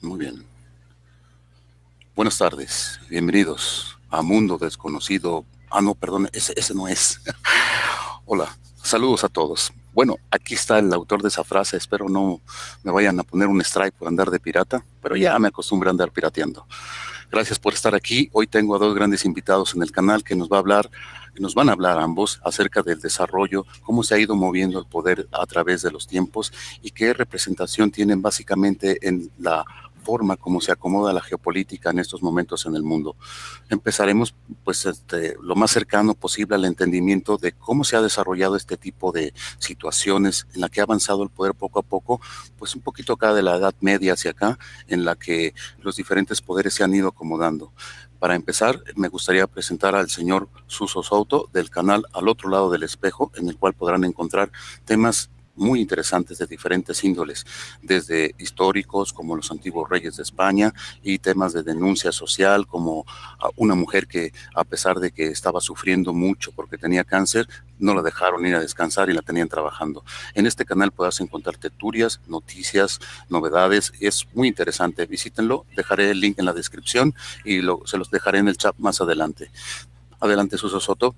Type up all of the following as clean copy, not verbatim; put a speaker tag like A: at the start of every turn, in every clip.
A: Muy bien. Buenas tardes. Bienvenidos a Mundo Desconocido. Ah, no, perdón, ese no es. Hola, saludos a todos. Bueno, aquí está el autor de esa frase. Espero no me vayan a poner un strike por andar de pirata, pero ya me acostumbré a andar pirateando. Gracias por estar aquí. Hoy tengo a dos grandes invitados en el canal que nos van a hablar ambos acerca del desarrollo, cómo se ha ido moviendo el poder a través de los tiempos y qué representación tienen básicamente en la forma como se acomoda la geopolítica en estos momentos en el mundo. Empezaremos pues lo más cercano posible al entendimiento de cómo se ha desarrollado este tipo de situaciones en la que ha avanzado el poder poco a poco, pues un poquito acá de la Edad Media hacia acá, en la que los diferentes poderes se han ido acomodando. Para empezar, me gustaría presentar al señor Suso Souto del canal Al Otro Lado del Espejo, en el cual podrán encontrar temas muy interesantes de diferentes índoles, desde históricos como los antiguos reyes de España y temas de denuncia social como una mujer que a pesar de que estaba sufriendo mucho porque tenía cáncer, no la dejaron ir a descansar y la tenían trabajando. En este canal podrás encontrar tertulias, noticias, novedades, es muy interesante, visítenlo, dejaré el link en la descripción y se los dejaré en el chat más adelante. Adelante, Suso Soto.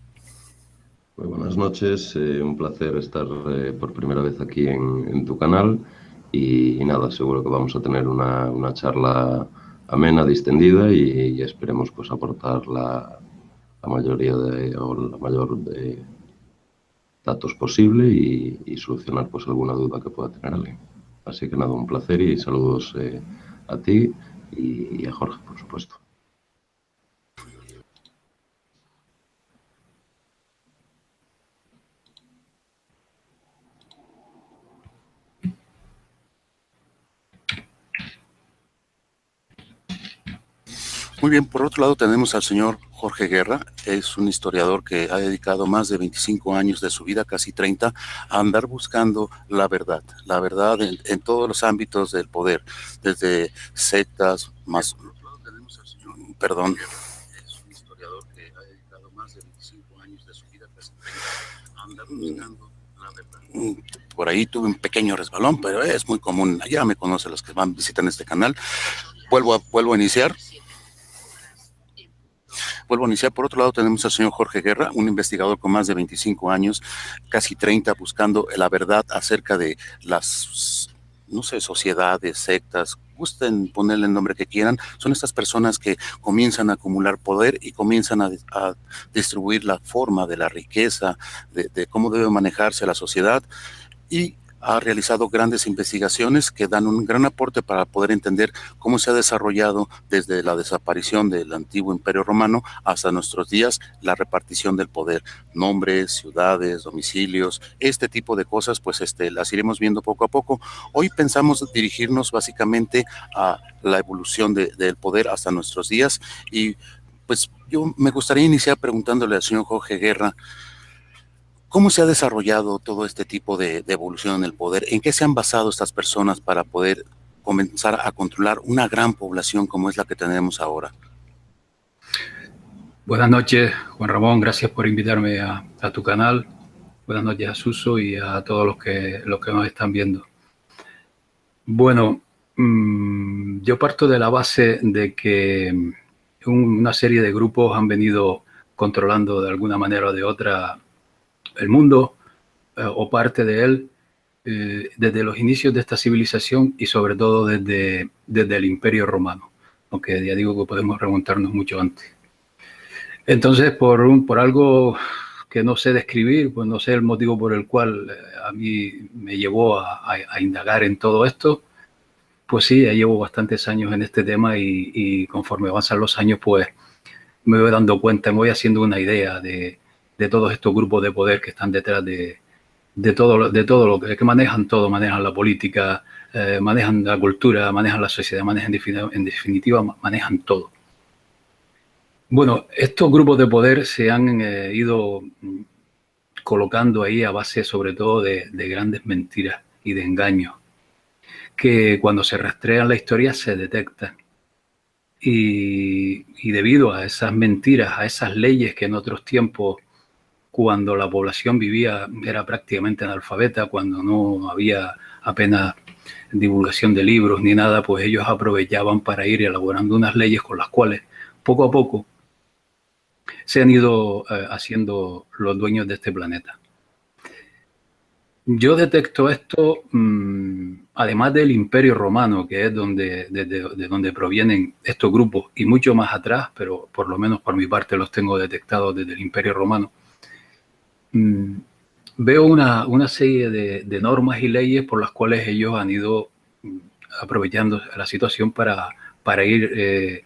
B: Muy buenas noches, un placer estar por primera vez aquí en tu canal y nada, seguro que vamos a tener una charla amena, distendida y esperemos pues aportar la mayoría o la mayor de datos posible y solucionar pues alguna duda que pueda tener alguien. Así que nada, un placer y saludos a ti y a Jorge, por supuesto.
A: Muy bien, por otro lado tenemos al señor Jorge Guerra, es un historiador que ha dedicado más de 25 años de su vida, casi 30, a andar buscando la verdad en todos los ámbitos del poder, desde sectas, más, perdón, es un historiador que ha dedicado más de 25 años de su vida, casi 30, a andar buscando la verdad. Por ahí tuve un pequeño resbalón, pero es muy común, ya me conocen los que visitan este canal. Vuelvo a iniciar. Vuelvo a iniciar. Por otro lado, tenemos al señor Jorge Guerra, un investigador con más de 25 años, casi 30, buscando la verdad acerca de las, no sé, sociedades, sectas, gusten ponerle el nombre que quieran. Son estas personas que comienzan a acumular poder y comienzan a distribuir la forma de la riqueza, de cómo debe manejarse la sociedad y ha realizado grandes investigaciones que dan un gran aporte para poder entender cómo se ha desarrollado desde la desaparición del antiguo Imperio Romano hasta nuestros días la repartición del poder, nombres, ciudades, domicilios, este tipo de cosas, pues las iremos viendo poco a poco. Hoy pensamos dirigirnos básicamente a la evolución del poder hasta nuestros días y pues yo me gustaría iniciar preguntándole al señor Jorge Guerra, ¿cómo se ha desarrollado todo este tipo de evolución en el poder? ¿En qué se han basado estas personas para poder comenzar a controlar una gran población como es la que tenemos ahora?
C: Buenas noches, Juan Ramón. Gracias por invitarme a tu canal. Buenas noches a Suso y a todos los que nos están viendo. Bueno, yo parto de la base de que una serie de grupos han venido controlando de alguna manera o de otra el mundo o parte de él desde los inicios de esta civilización y sobre todo desde el Imperio Romano, aunque ya digo que podemos remontarnos mucho antes. Entonces, por algo que no sé describir, pues no sé el motivo por el cual a mí me llevó a indagar en todo esto, pues sí, ya llevo bastantes años en este tema y conforme avanzan los años, pues me voy dando cuenta, me voy haciendo una idea de todos estos grupos de poder que están detrás de todo lo que manejan todo, manejan la política, manejan la cultura, manejan la sociedad, manejan en definitiva, manejan todo. Bueno, estos grupos de poder se han ido colocando ahí a base sobre todo de grandes mentiras y de engaños, que cuando se rastrean la historia se detectan. Y debido a esas mentiras, a esas leyes que en otros tiempos, cuando la población vivía, era prácticamente analfabeta, cuando no había apenas divulgación de libros ni nada, pues ellos aprovechaban para ir elaborando unas leyes con las cuales poco a poco se han ido haciendo los dueños de este planeta. Yo detecto esto, además del Imperio Romano, que es de donde provienen estos grupos, y mucho más atrás, pero por lo menos por mi parte los tengo detectados desde el Imperio Romano. Veo una serie de normas y leyes por las cuales ellos han ido aprovechando la situación para ir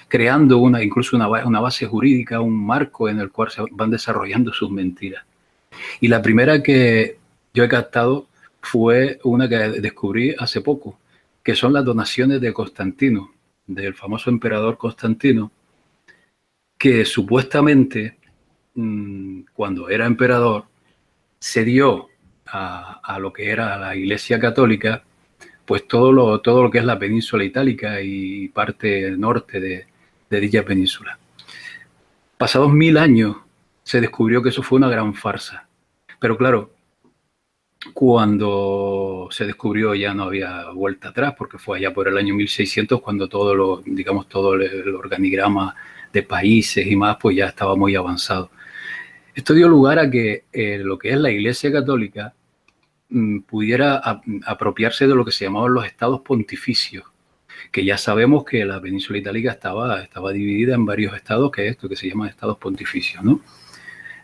C: creando incluso una base jurídica, un marco en el cual se van desarrollando sus mentiras. Y la primera que yo he captado fue una que descubrí hace poco, que son las donaciones de Constantino, del famoso emperador Constantino, que supuestamente, cuando era emperador, se dio a lo que era la Iglesia Católica, pues todo lo que es la península itálica y parte norte de dicha península. Pasados 1000 años se descubrió que eso fue una gran farsa. Pero claro, cuando se descubrió ya no había vuelta atrás, porque fue allá por el año 1600 cuando todo el organigrama de países y más, pues ya estaba muy avanzado. Esto dio lugar a que lo que es la Iglesia Católica pudiera apropiarse de lo que se llamaban los estados pontificios, que ya sabemos que la península itálica estaba dividida en varios estados, que es esto que se llama estados pontificios, ¿no?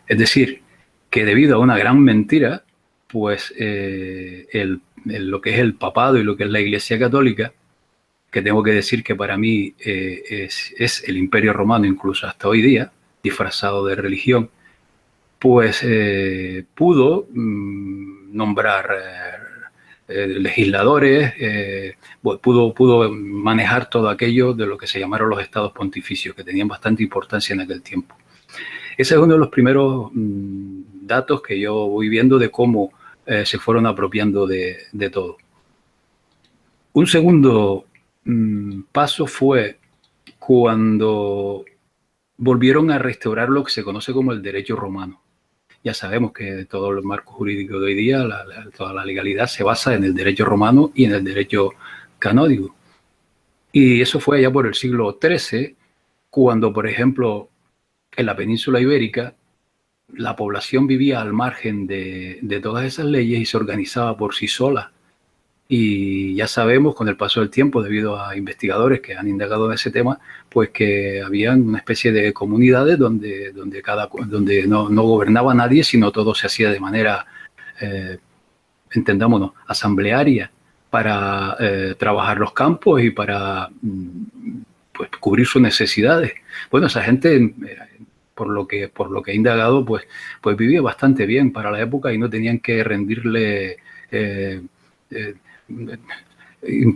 C: Es decir, que debido a una gran mentira, pues lo que es el papado y lo que es la Iglesia Católica, que tengo que decir que para mí es el Imperio Romano incluso hasta hoy día, disfrazado de religión, pues pudo nombrar legisladores, pudo manejar todo aquello de lo que se llamaron los estados pontificios, que tenían bastante importancia en aquel tiempo. Ese es uno de los primeros datos que yo voy viendo de cómo se fueron apropiando de todo. Un segundo paso fue cuando volvieron a restaurar lo que se conoce como el derecho romano. Ya sabemos que todo el marco jurídico de hoy día, toda la legalidad se basa en el derecho romano y en el derecho canónico. Y eso fue allá por el siglo XIII, cuando, por ejemplo, en la península ibérica, la población vivía al margen de todas esas leyes y se organizaba por sí sola. Y ya sabemos, con el paso del tiempo, debido a investigadores que han indagado en ese tema, pues que habían una especie de comunidades donde no gobernaba nadie, sino todo se hacía de manera, entendámonos, asamblearia, para trabajar los campos y para pues, cubrir sus necesidades. Bueno, esa gente, por lo que he indagado, pues vivía bastante bien para la época y no tenían que rendirle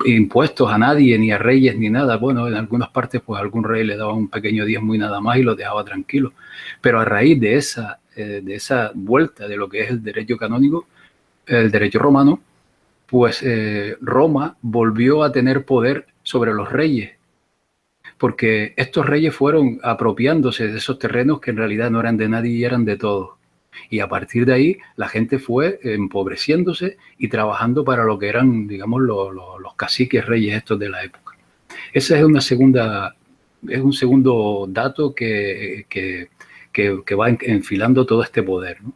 C: impuestos a nadie, ni a reyes, ni nada. Bueno, en algunas partes, pues algún rey le daba un pequeño diezmo y nada más y los dejaba tranquilos. Pero a raíz de esa vuelta de lo que es el derecho canónico, el derecho romano, pues Roma volvió a tener poder sobre los reyes, porque estos reyes fueron apropiándose de esos terrenos que en realidad no eran de nadie y eran de todos. Y a partir de ahí la gente fue empobreciéndose y trabajando para lo que eran, digamos, los caciques reyes estos de la época. Ese es un segundo dato que va enfilando todo este poder, ¿no?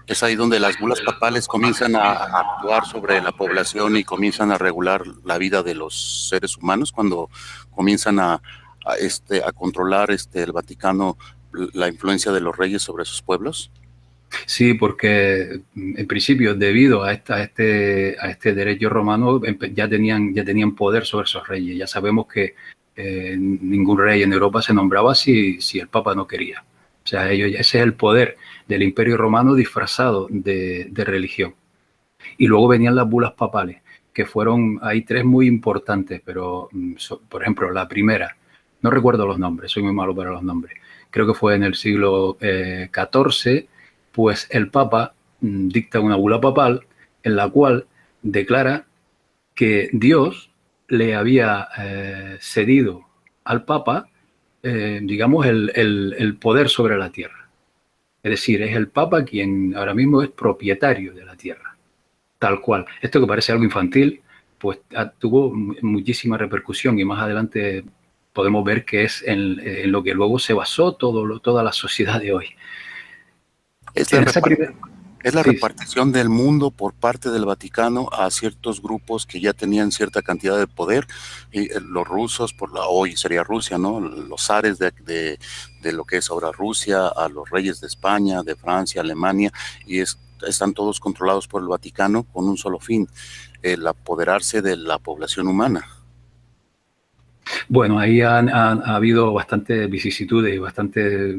A: Es ahí donde las bulas papales comienzan a actuar sobre la población y comienzan a regular la vida de los seres humanos, cuando comienzan a controlar el Vaticano la influencia de los reyes sobre sus pueblos.
C: Sí, porque en principio, debido a este derecho romano, ya tenían poder sobre esos reyes. Ya sabemos que ningún rey en Europa se nombraba si el Papa no quería. O sea, ese es el poder del Imperio Romano disfrazado de religión. Y luego venían las bulas papales, que hay 3 muy importantes, pero, por ejemplo, la primera, no recuerdo los nombres, soy muy malo para los nombres, creo que fue en el siglo XIV, pues el Papa dicta una bula papal en la cual declara que Dios le había cedido al Papa, digamos, el poder sobre la tierra. Es decir, es el Papa quien ahora mismo es propietario de la tierra. Tal cual. Esto que parece algo infantil, pues tuvo muchísima repercusión y más adelante podemos ver que es en lo que luego se basó toda la sociedad de hoy.
A: Es la repartición del mundo por parte del Vaticano a ciertos grupos que ya tenían cierta cantidad de poder. Y los rusos, hoy sería Rusia, ¿no? Los zares de lo que es ahora Rusia, a los reyes de España, de Francia, Alemania, y están todos controlados por el Vaticano con un solo fin, el apoderarse de la población humana.
C: Bueno, ahí ha habido bastante vicisitudes y bastante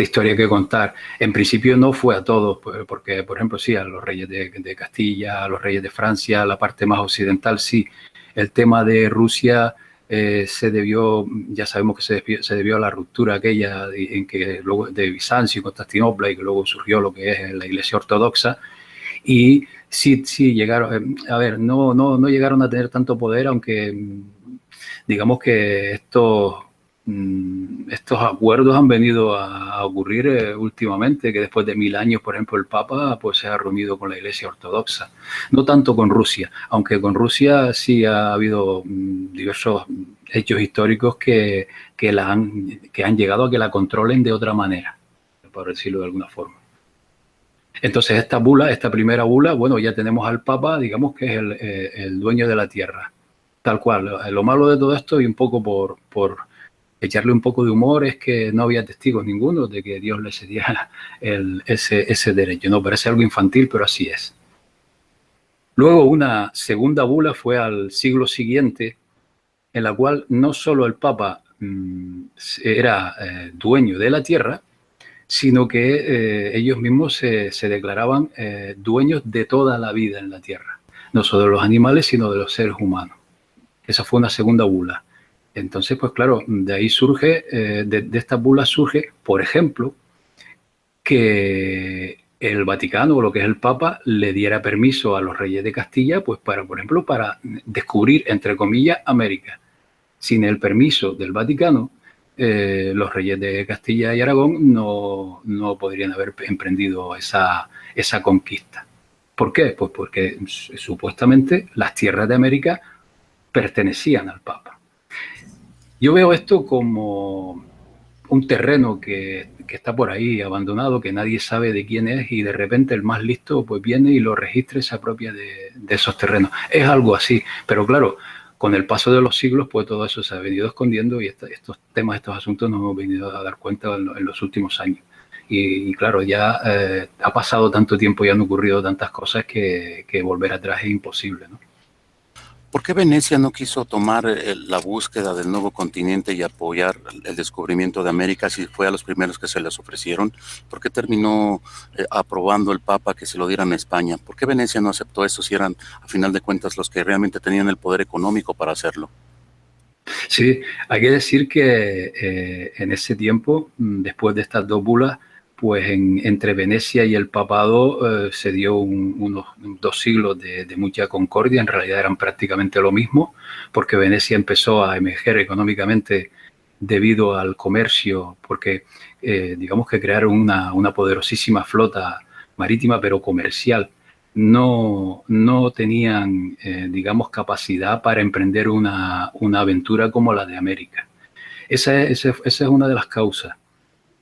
C: historia que contar. En principio no fue a todos, porque, por ejemplo, sí, a los reyes de Castilla, a los reyes de Francia, la parte más occidental, sí. El tema de Rusia se debió, ya sabemos que se debió a la ruptura aquella en que luego de Bizancio y Constantinopla, y que luego surgió lo que es la Iglesia Ortodoxa. Y sí llegaron, a ver, no llegaron a tener tanto poder, aunque digamos que estos acuerdos han venido a ocurrir últimamente, que después de 1000 años, por ejemplo, el Papa pues se ha reunido con la Iglesia Ortodoxa. No tanto con Rusia, aunque con Rusia sí ha habido diversos hechos históricos que han llegado a que la controlen de otra manera, por decirlo de alguna forma. Entonces esta primera bula, bueno, ya tenemos al Papa, digamos que es el dueño de la tierra, tal cual. Lo malo de todo esto, y un poco por echarle un poco de humor, es que no había testigos ninguno de que Dios le cediera ese derecho. No parece algo infantil, pero así es. Luego una segunda bula fue al siglo siguiente, en la cual no solo el Papa era dueño de la tierra, sino que ellos mismos se declaraban dueños de toda la vida en la tierra, no solo de los animales, sino de los seres humanos. Esa fue una segunda bula. Entonces, pues claro, de ahí surge, de estas bulas surge, por ejemplo, que el Vaticano, o lo que es el Papa, le diera permiso a los reyes de Castilla, pues por ejemplo, para descubrir, entre comillas, América. Sin el permiso del Vaticano, los reyes de Castilla y Aragón no podrían haber emprendido esa conquista. ¿Por qué? Pues porque supuestamente las tierras de América pertenecían al Papa. Yo veo esto como un terreno que está por ahí abandonado, que nadie sabe de quién es, y de repente el más listo pues viene y lo registra y se apropia de esos terrenos. Es algo así, pero claro, con el paso de los siglos, pues todo eso se ha venido escondiendo, y estos temas, estos asuntos nos hemos venido a dar cuenta en los últimos años. Y claro, ya ha pasado tanto tiempo y han ocurrido tantas cosas que volver atrás es imposible, ¿no?
A: ¿Por qué Venecia no quiso tomar la búsqueda del nuevo continente y apoyar el descubrimiento de América si fue a los primeros que se les ofrecieron? ¿Por qué terminó aprobando el Papa que se lo dieran a España? ¿Por qué Venecia no aceptó eso si eran, a final de cuentas, los que realmente tenían el poder económico para hacerlo?
C: Sí, hay que decir que en ese tiempo, después de estas dos bulas, pues entre Venecia y el papado se dio unos 2 siglos de mucha concordia. En realidad eran prácticamente lo mismo, porque Venecia empezó a emerger económicamente debido al comercio, porque digamos que crearon una poderosísima flota marítima, pero comercial. No tenían, digamos, capacidad para emprender una aventura como la de América. Esa es una de las causas.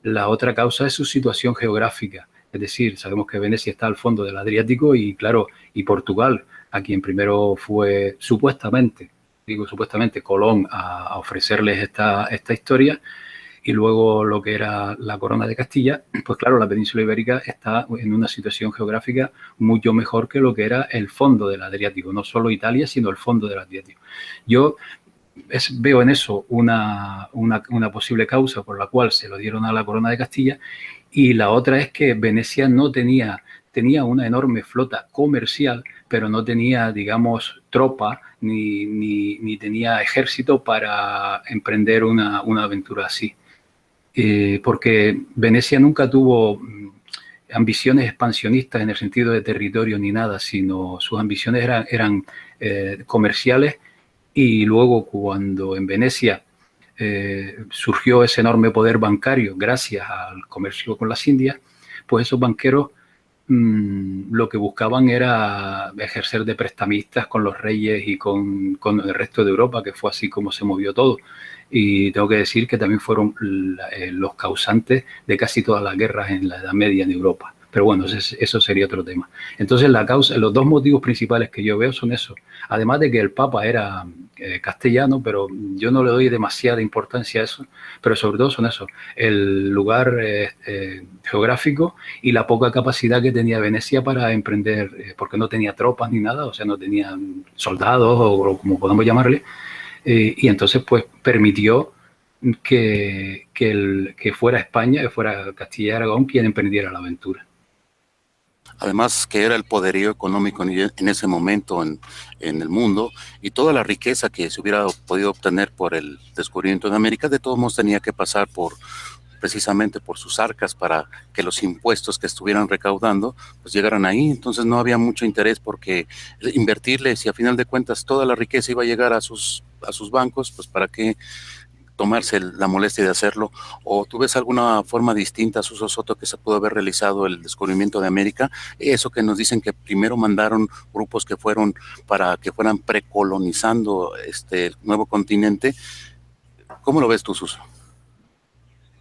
C: La otra causa es su situación geográfica, es decir, sabemos que Venecia está al fondo del Adriático y, claro, y Portugal, a quien primero fue supuestamente Colón a ofrecerles esta historia, y luego lo que era la corona de Castilla, pues claro, la península ibérica está en una situación geográfica mucho mejor que lo que era el fondo del Adriático, no solo Italia, sino el fondo del Adriático. Yo veo en eso una posible causa por la cual se lo dieron a la corona de Castilla, y la otra es que Venecia no tenía una enorme flota comercial, pero no tenía, digamos, tropa ni tenía ejército para emprender una aventura así. Porque Venecia nunca tuvo ambiciones expansionistas en el sentido de territorio ni nada, sino sus ambiciones eran comerciales. Y luego, cuando en Venecia surgió ese enorme poder bancario gracias al comercio con las Indias, pues esos banqueros lo que buscaban era ejercer de prestamistas con los reyes y con el resto de Europa, que fue así como se movió todo. Y tengo que decir que también fueron los causantes de casi todas las guerras en la Edad Media en Europa. Pero bueno, eso sería otro tema. Entonces, los dos motivos principales que yo veo son esos. Además de que el Papa era castellano, pero yo no le doy demasiada importancia a eso, pero sobre todo son esos. El lugar geográfico y la poca capacidad que tenía Venecia para emprender, porque no tenía tropas ni nada, o sea, no tenía soldados o como podamos llamarle, y entonces pues permitió que fuera España, que fuera Castilla y Aragón quien emprendiera la aventura.
A: Además que era el poderío económico en ese momento en el mundo, y toda la riqueza que se hubiera podido obtener por el descubrimiento de América, de todos modos tenía que pasar precisamente por sus arcas para que los impuestos que estuvieran recaudando pues llegaran ahí. Entonces no había mucho interés porque invertirles, y a final de cuentas toda la riqueza iba a llegar a sus bancos, pues para qué tomarse la molestia de hacerlo. ¿O tú ves alguna forma distinta, Suso Soto, que se pudo haber realizado el descubrimiento de América? Eso que nos dicen que primero mandaron grupos que fueron para que fueran precolonizando el nuevo continente. ¿Cómo lo ves tú, Suso?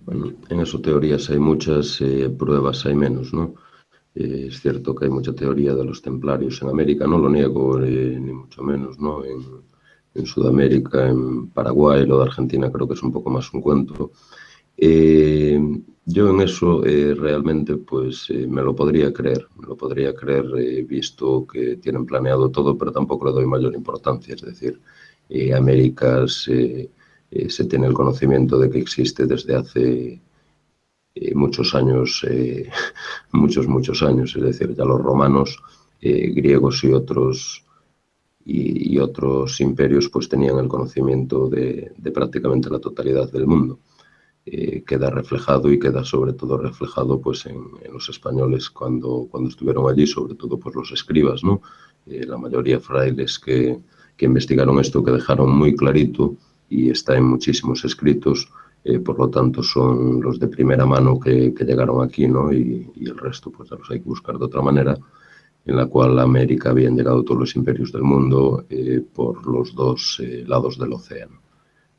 B: Bueno, en eso teorías hay muchas, pruebas hay menos, ¿no? Es cierto que hay mucha teoría de los templarios en América, no lo niego, ni mucho menos, ¿no? En Sudamérica, en Paraguay, lo de Argentina creo que es un poco más un cuento. Yo en eso realmente pues me lo podría creer, visto que tienen planeado todo, pero tampoco le doy mayor importancia. Es decir, América se tiene el conocimiento de que existe desde hace muchos años, muchos años. Es decir, ya los romanos, griegos y otros imperios pues tenían el conocimiento de prácticamente la totalidad del mundo. Queda reflejado, y queda sobre todo reflejado pues en los españoles cuando estuvieron allí, sobre todo pues los escribas, ¿no? La mayoría frailes que investigaron esto, que dejaron muy clarito, y está en muchísimos escritos, por lo tanto son los de primera mano que llegaron aquí, ¿no? Y el resto pues ya los hay que buscar de otra manera, en la cual a América habían llegado todos los imperios del mundo por los dos lados del océano.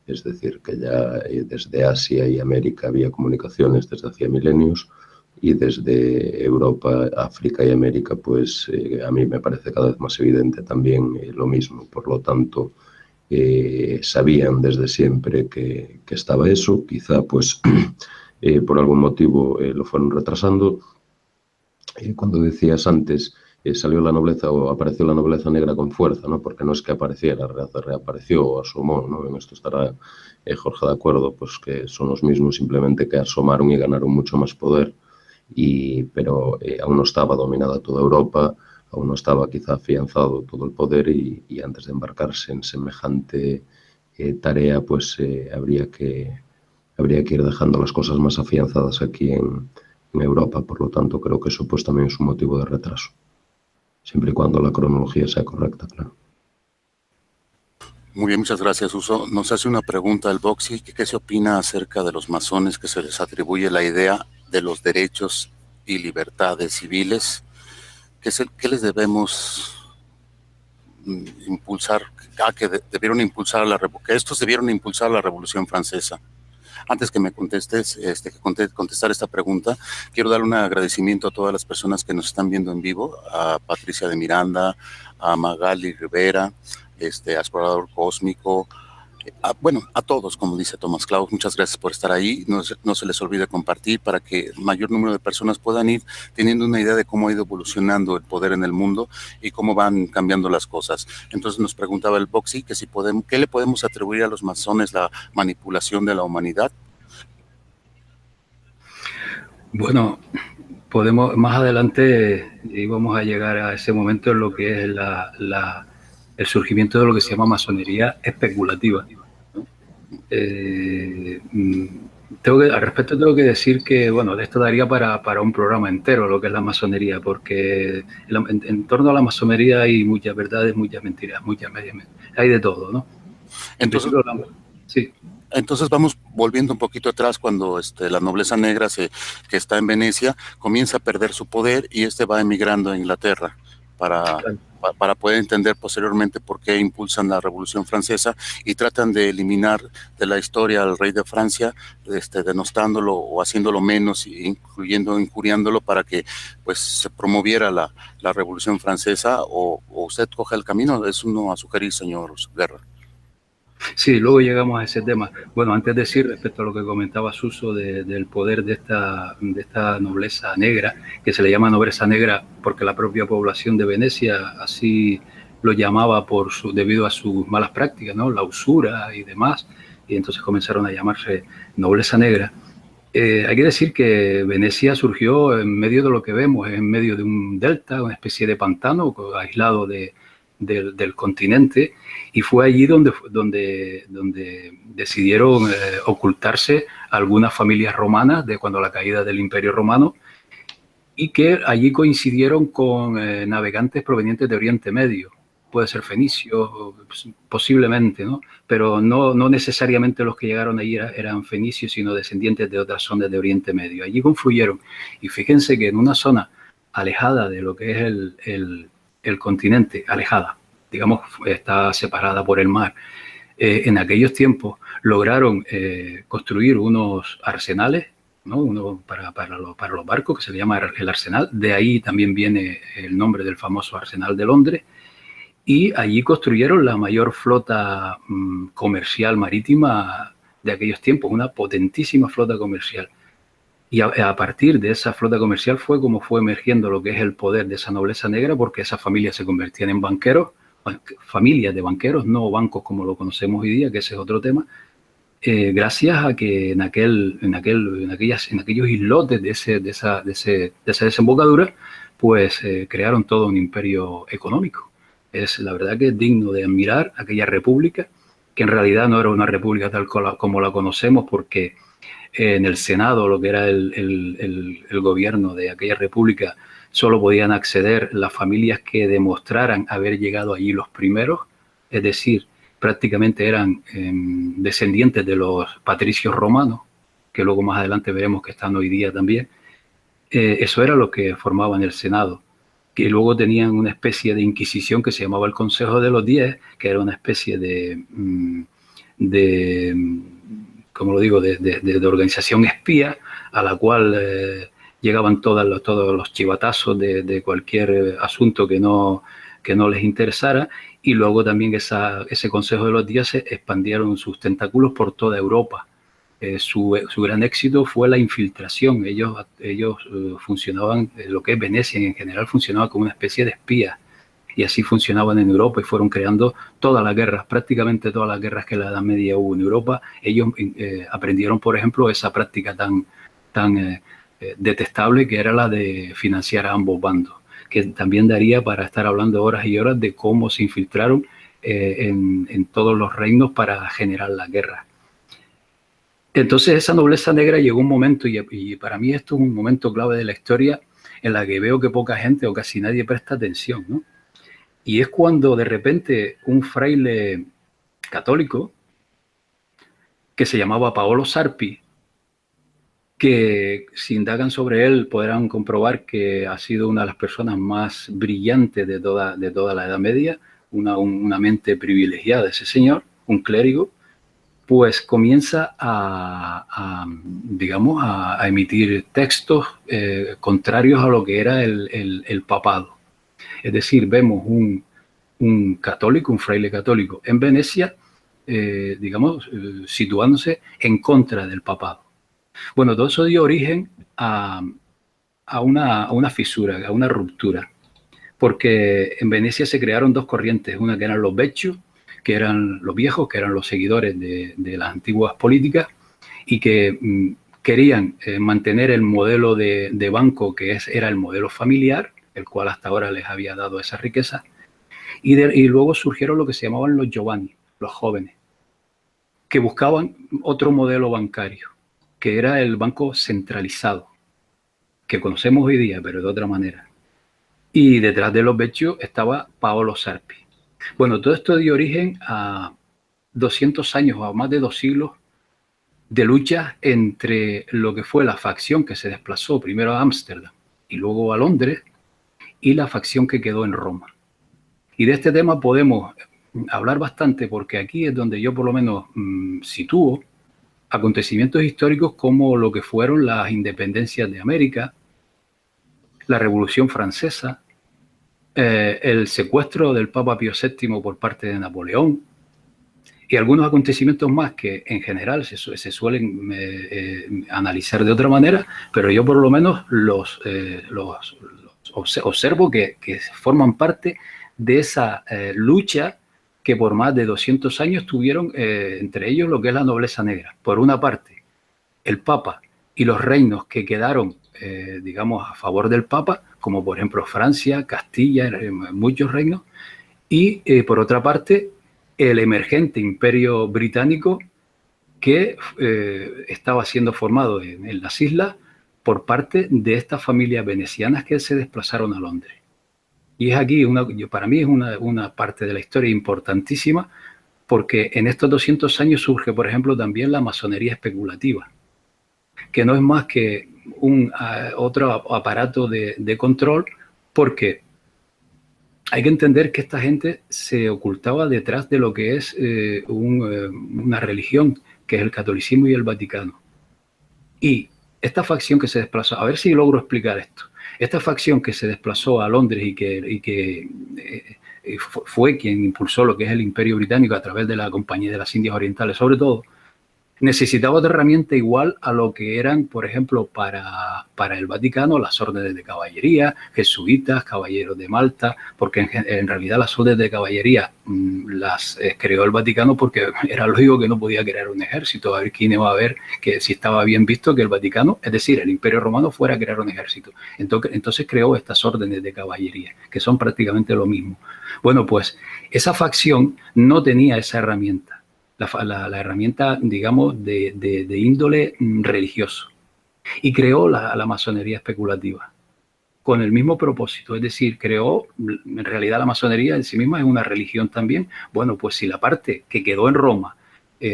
B: Es decir, que ya desde Asia y América había comunicaciones desde hacía milenios, y desde Europa, África y América, pues a mí me parece cada vez más evidente también lo mismo. Por lo tanto, sabían desde siempre que estaba eso. Quizá pues por algún motivo lo fueron retrasando. Cuando decías antes, salió la nobleza o apareció la nobleza negra con fuerza, ¿no? Porque no es que apareciera, reapareció o asomó, ¿no? En esto estará Jorge de acuerdo, pues que son los mismos, simplemente que asomaron y ganaron mucho más poder, pero aún no estaba dominada toda Europa, aún no estaba quizá afianzado todo el poder, y antes de embarcarse en semejante tarea, pues habría que ir dejando las cosas más afianzadas aquí en Europa. Por lo tanto, creo que eso pues también es un motivo de retraso, siempre y cuando la cronología sea correcta, claro.
A: Muy bien, muchas gracias, Suso. Nos hace una pregunta el Boxy, ¿qué se opina acerca de los masones que se les atribuye la idea de los derechos y libertades civiles? ¿Qué les debemos impulsar? Que debieron impulsar que estos debieron impulsar la Revolución Francesa. Antes que me contestes, contestar esta pregunta, quiero dar un agradecimiento a todas las personas que nos están viendo en vivo, a Patricia de Miranda, a Magali Rivera, a Explorador Cósmico, a todos, como dice Tomás Klaus, muchas gracias por estar ahí. No se les olvide compartir para que el mayor número de personas puedan ir teniendo una idea de cómo ha ido evolucionando el poder en el mundo y cómo van cambiando las cosas. Entonces nos preguntaba el Boxy que ¿qué le podemos atribuir a los masones la manipulación de la humanidad?
C: Bueno, más adelante íbamos a llegar a ese momento en lo que es el surgimiento de lo que se llama masonería especulativa, ¿no? Al respecto tengo que decir que, bueno, de esto daría para un programa entero lo que es la masonería, porque en torno a la masonería hay muchas verdades, muchas mentiras, muchas medias, hay de todo, ¿no?
A: Entonces,
C: sí.
A: Entonces vamos volviendo un poquito atrás cuando la nobleza negra que está en Venecia comienza a perder su poder y va emigrando a Inglaterra para, para poder entender posteriormente por qué impulsan la Revolución Francesa y tratan de eliminar de la historia al rey de Francia, denostándolo o haciéndolo menos, injuriándolo para que pues se promoviera la Revolución Francesa o usted coge el camino. Es uno a sugerir, señor Guerra.
C: Sí, luego llegamos a ese tema. Bueno, antes de decir respecto a lo que comentaba Suso del poder de esta nobleza negra, que se le llama nobleza negra porque la propia población de Venecia así lo llamaba debido a sus malas prácticas, ¿no? La usura y demás, y entonces comenzaron a llamarse nobleza negra. Hay que decir que Venecia surgió en medio de lo que vemos, en medio de un delta, una especie de pantano aislado del continente, y fue allí donde decidieron ocultarse algunas familias romanas de cuando la caída del Imperio Romano, y que allí coincidieron con navegantes provenientes de Oriente Medio. Puede ser fenicio, posiblemente, ¿no? Pero no necesariamente los que llegaron allí eran fenicios, sino descendientes de otras zonas de Oriente Medio. Allí confluyeron, y fíjense que en una zona alejada de lo que es el continente, alejada, digamos, está separada por el mar, en aquellos tiempos lograron construir unos arsenales, ¿no? Uno para los barcos, que se le llama el arsenal. De ahí también viene el nombre del famoso Arsenal de Londres. Y allí construyeron la mayor flota comercial marítima de aquellos tiempos, una potentísima flota comercial. Y a partir de esa flota comercial fue como fue emergiendo lo que es el poder de esa nobleza negra, porque esas familias se convertían en banqueros, familias de banqueros, no bancos como lo conocemos hoy día, que ese es otro tema, gracias a que en aquellos islotes de esa desembocadura, pues crearon todo un imperio económico. La verdad que es digno de admirar aquella república, que en realidad no era una república tal como la conocemos, porque en el Senado, lo que era el gobierno de aquella república, solo podían acceder las familias que demostraran haber llegado allí los primeros, es decir, prácticamente eran descendientes de los patricios romanos, que luego más adelante veremos que están hoy día también. Eso era lo que formaban el Senado, que luego tenían una especie de inquisición que se llamaba el Consejo de los 10, que era una especie de como lo digo, de organización espía, a la cual llegaban todos los chivatazos de cualquier asunto que no les interesara, y luego también ese Consejo de los 10 se expandieron sus tentáculos por toda Europa. Su gran éxito fue la infiltración. Ellos funcionaban, lo que es Venecia en general funcionaba como una especie de espía, y así funcionaban en Europa y fueron creando todas las guerras, prácticamente todas las guerras que en la Edad Media hubo en Europa. Ellos aprendieron, por ejemplo, esa práctica tan detestable que era la de financiar a ambos bandos, que también daría para estar hablando horas y horas de cómo se infiltraron en todos los reinos para generar la guerra. Entonces esa nobleza negra llegó un momento, y para mí esto es un momento clave de la historia, en la que veo que poca gente o casi nadie presta atención, ¿no? Y es cuando de repente un fraile católico que se llamaba Paolo Sarpi, que si indagan sobre él podrán comprobar que ha sido una de las personas más brillantes de toda la Edad Media, una mente privilegiada ese señor, un clérigo, pues comienza a emitir textos contrarios a lo que era el papado. Es decir, vemos un católico, un fraile católico en Venecia, situándose en contra del papado. Bueno, todo eso dio origen a una fisura, a una ruptura, porque en Venecia se crearon dos corrientes, una que eran los vecchios, que eran los viejos, que eran los seguidores de las antiguas políticas, y que querían mantener el modelo de banco que era el modelo familiar, el cual hasta ahora les había dado esa riqueza, y luego surgieron lo que se llamaban los Giovanni, los jóvenes, que buscaban otro modelo bancario, que era el banco centralizado, que conocemos hoy día, pero de otra manera. Y detrás de los vecchios estaba Paolo Sarpi. Bueno, todo esto dio origen a 200 años, a más de 2 siglos de luchas entre lo que fue la facción que se desplazó primero a Ámsterdam y luego a Londres y la facción que quedó en Roma. Y de este tema podemos hablar bastante porque aquí es donde yo por lo menos sitúo acontecimientos históricos como lo que fueron las independencias de América, la Revolución Francesa, el secuestro del Papa Pío VII por parte de Napoleón y algunos acontecimientos más que en general se suelen analizar de otra manera, pero yo por lo menos los observo que forman parte de esa lucha que por más de 200 años tuvieron entre ellos lo que es la nobleza negra. Por una parte, el Papa y los reinos que quedaron, digamos, a favor del Papa, como por ejemplo Francia, Castilla, muchos reinos, y por otra parte, el emergente imperio británico que estaba siendo formado en las islas por parte de estas familias venecianas que se desplazaron a Londres. Y es aquí, para mí es una parte de la historia importantísima, porque en estos 200 años surge, por ejemplo, también la masonería especulativa, que no es más que otro aparato de control, porque hay que entender que esta gente se ocultaba detrás de lo que es una religión, que es el catolicismo y el Vaticano. Y esta facción que se desplazó, a ver si logro explicar esto, esta facción que se desplazó a Londres y que fue quien impulsó lo que es el Imperio Británico a través de la Compañía de las Indias Orientales, sobre todo, necesitaba otra herramienta igual a lo que eran, por ejemplo, para el Vaticano, las órdenes de caballería, jesuitas, caballeros de Malta, porque en realidad las órdenes de caballería las creó el Vaticano porque era lógico que no podía crear un ejército. A ver quién iba a ver que si estaba bien visto que el Vaticano, es decir, el Imperio Romano, fuera a crear un ejército. Entonces creó estas órdenes de caballería, que son prácticamente lo mismo. Bueno, pues esa facción no tenía esa herramienta. La herramienta, digamos, de índole religioso. Y creó la masonería especulativa con el mismo propósito, es decir, creó, en realidad la masonería en sí misma es una religión también. Bueno, pues si la parte que quedó en Roma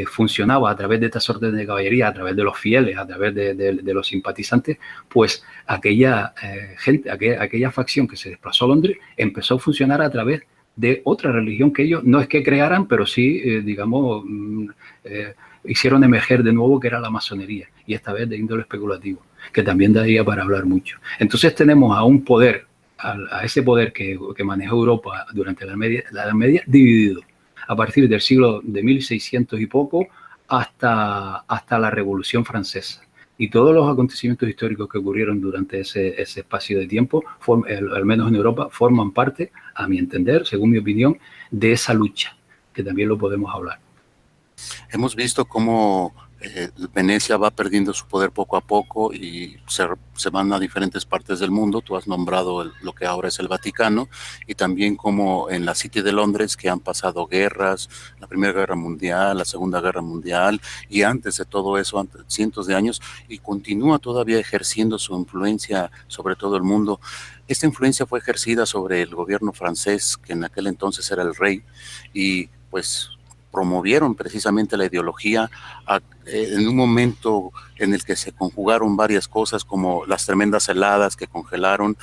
C: funcionaba a través de estas órdenes de caballería, a través de los fieles, a través de los simpatizantes, pues aquella aquella facción que se desplazó a Londres empezó a funcionar a través de otra religión que ellos no es que crearan, pero sí, digamos, hicieron emerger de nuevo, que era la masonería, y esta vez de índole especulativo, que también daría para hablar mucho. Entonces tenemos a un poder, a ese poder que manejó Europa durante la Edad Media, dividido a partir del siglo de 1600 y poco hasta la Revolución Francesa. Y todos los acontecimientos históricos que ocurrieron durante ese espacio de tiempo, al menos en Europa, forman parte, a mi entender, según mi opinión, de esa lucha, que también lo podemos hablar.
A: Hemos visto cómo Venecia va perdiendo su poder poco a poco y se van a diferentes partes del mundo. Tú has nombrado lo que ahora es el Vaticano, y también como en la City de Londres, que han pasado guerras, la Primera Guerra Mundial, la Segunda Guerra Mundial, y antes de todo eso, cientos de años, y continúa todavía ejerciendo su influencia sobre todo el mundo. Esta influencia fue ejercida sobre el gobierno francés, que en aquel entonces era el rey, y pues promovieron precisamente la ideología en un momento en el que se conjugaron varias cosas, como las tremendas heladas que congelaron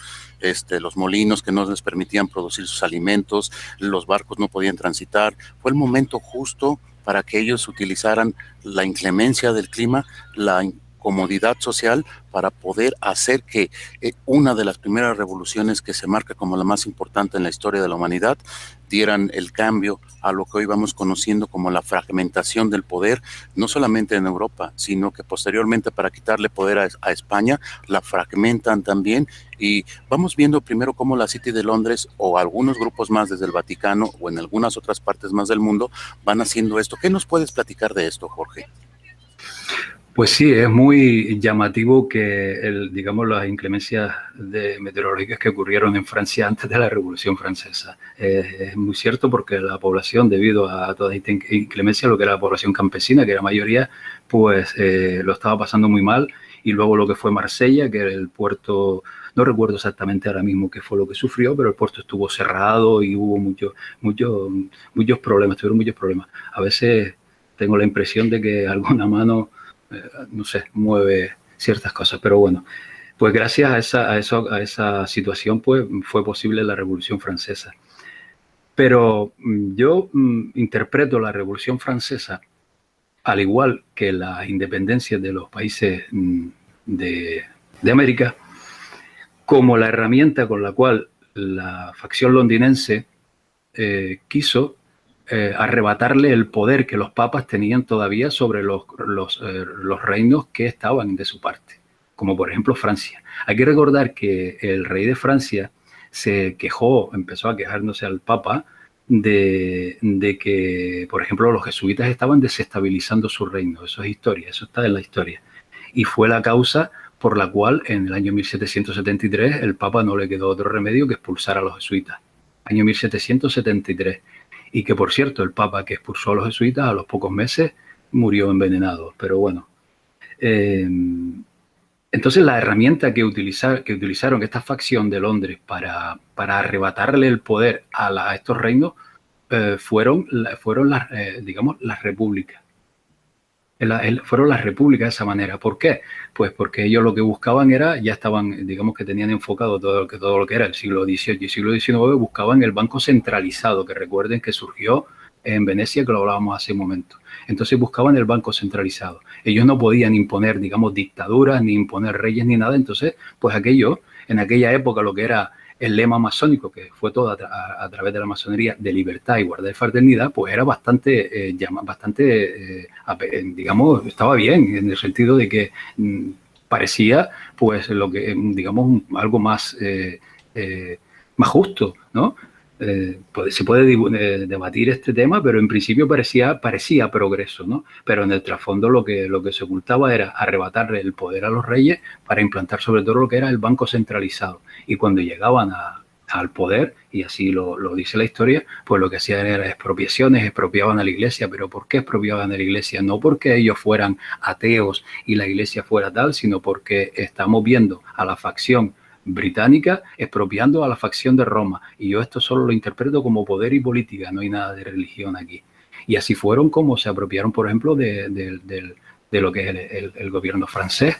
A: los molinos que no les permitían producir sus alimentos, los barcos no podían transitar. Fue el momento justo para que ellos utilizaran la inclemencia del clima, la incomodidad social, para poder hacer que una de las primeras revoluciones que se marca como la más importante en la historia de la humanidad dieran el cambio a lo que hoy vamos conociendo como la fragmentación del poder, no solamente en Europa, sino que posteriormente, para quitarle poder a España, la fragmentan también. Y vamos viendo primero cómo la City de Londres, o algunos grupos más desde el Vaticano o en algunas otras partes más del mundo, van haciendo esto. ¿Qué nos puedes platicar de esto, Jorge?
C: Pues sí, es muy llamativo que, digamos, las inclemencias meteorológicas que ocurrieron en Francia antes de la Revolución Francesa. Es muy cierto, porque la población, debido a toda esta inclemencia, lo que era la población campesina, que era mayoría, pues lo estaba pasando muy mal. Y luego lo que fue Marsella, que era el puerto, no recuerdo exactamente ahora mismo qué fue lo que sufrió, pero el puerto estuvo cerrado y hubo muchos problemas, tuvieron muchos problemas. A veces tengo la impresión de que alguna mano no sé, mueve ciertas cosas. Pero bueno, pues gracias a esa situación pues, fue posible la Revolución Francesa. Pero yo interpreto la Revolución Francesa, al igual que la independencia de los países de América, como la herramienta con la cual la facción londinense quiso arrebatarle el poder que los papas tenían todavía sobre los reinos que estaban de su parte, como por ejemplo Francia. Hay que recordar que el rey de Francia se quejó, empezó a quejándose al papa de que, por ejemplo, los jesuitas estaban desestabilizando su reino. Eso es historia, eso está en la historia. Y fue la causa por la cual en el año 1773 el papa no le quedó otro remedio que expulsar a los jesuitas. Año 1773. Y que, por cierto, el papa que expulsó a los jesuitas a los pocos meses murió envenenado. Pero bueno. Entonces la herramienta que utilizaron esta facción de Londres para arrebatarle el poder a estos reinos fueron las repúblicas. Fueron las repúblicas de esa manera. ¿Por qué? Pues porque ellos lo que buscaban era, ya estaban, digamos que tenían enfocado todo lo que era el siglo XVIII y siglo XIX, buscaban el banco centralizado, que recuerden que surgió en Venecia, que lo hablábamos hace un momento. Entonces buscaban el banco centralizado. Ellos no podían imponer, digamos, dictaduras, ni imponer reyes, ni nada. Entonces, pues en aquella época, lo que era el lema masónico, que fue todo a través de la masonería, de libertad, igualdad y fraternidad, pues era bastante, digamos, estaba bien, en el sentido de que parecía, pues, lo que, digamos, algo más justo, ¿no? Se puede debatir este tema, pero en principio parecía progreso, ¿no? Pero en el trasfondo lo que se ocultaba era arrebatarle el poder a los reyes para implantar sobre todo lo que era el banco centralizado. Y cuando llegaban al poder, y así lo dice la historia, pues lo que hacían era expropiaciones, expropiaban a la iglesia. ¿Pero por qué expropiaban a la iglesia? No porque ellos fueran ateos y la iglesia fuera tal, sino porque estamos viendo a la facción británica expropiando a la facción de Roma, y yo esto solo lo interpreto como poder y política, no hay nada de religión aquí. Y así fueron como se apropiaron, por ejemplo, de lo que es el gobierno francés.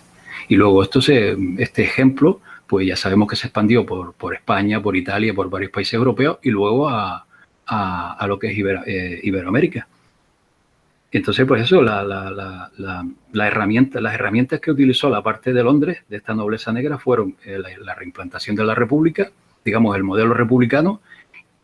C: Y luego este ejemplo, pues ya sabemos que se expandió por España, por Italia, por varios países europeos, y luego a lo que es Iberoamérica. Entonces, pues eso, las herramientas que utilizó la parte de Londres, de esta nobleza negra, fueron la reimplantación de la república, digamos, el modelo republicano,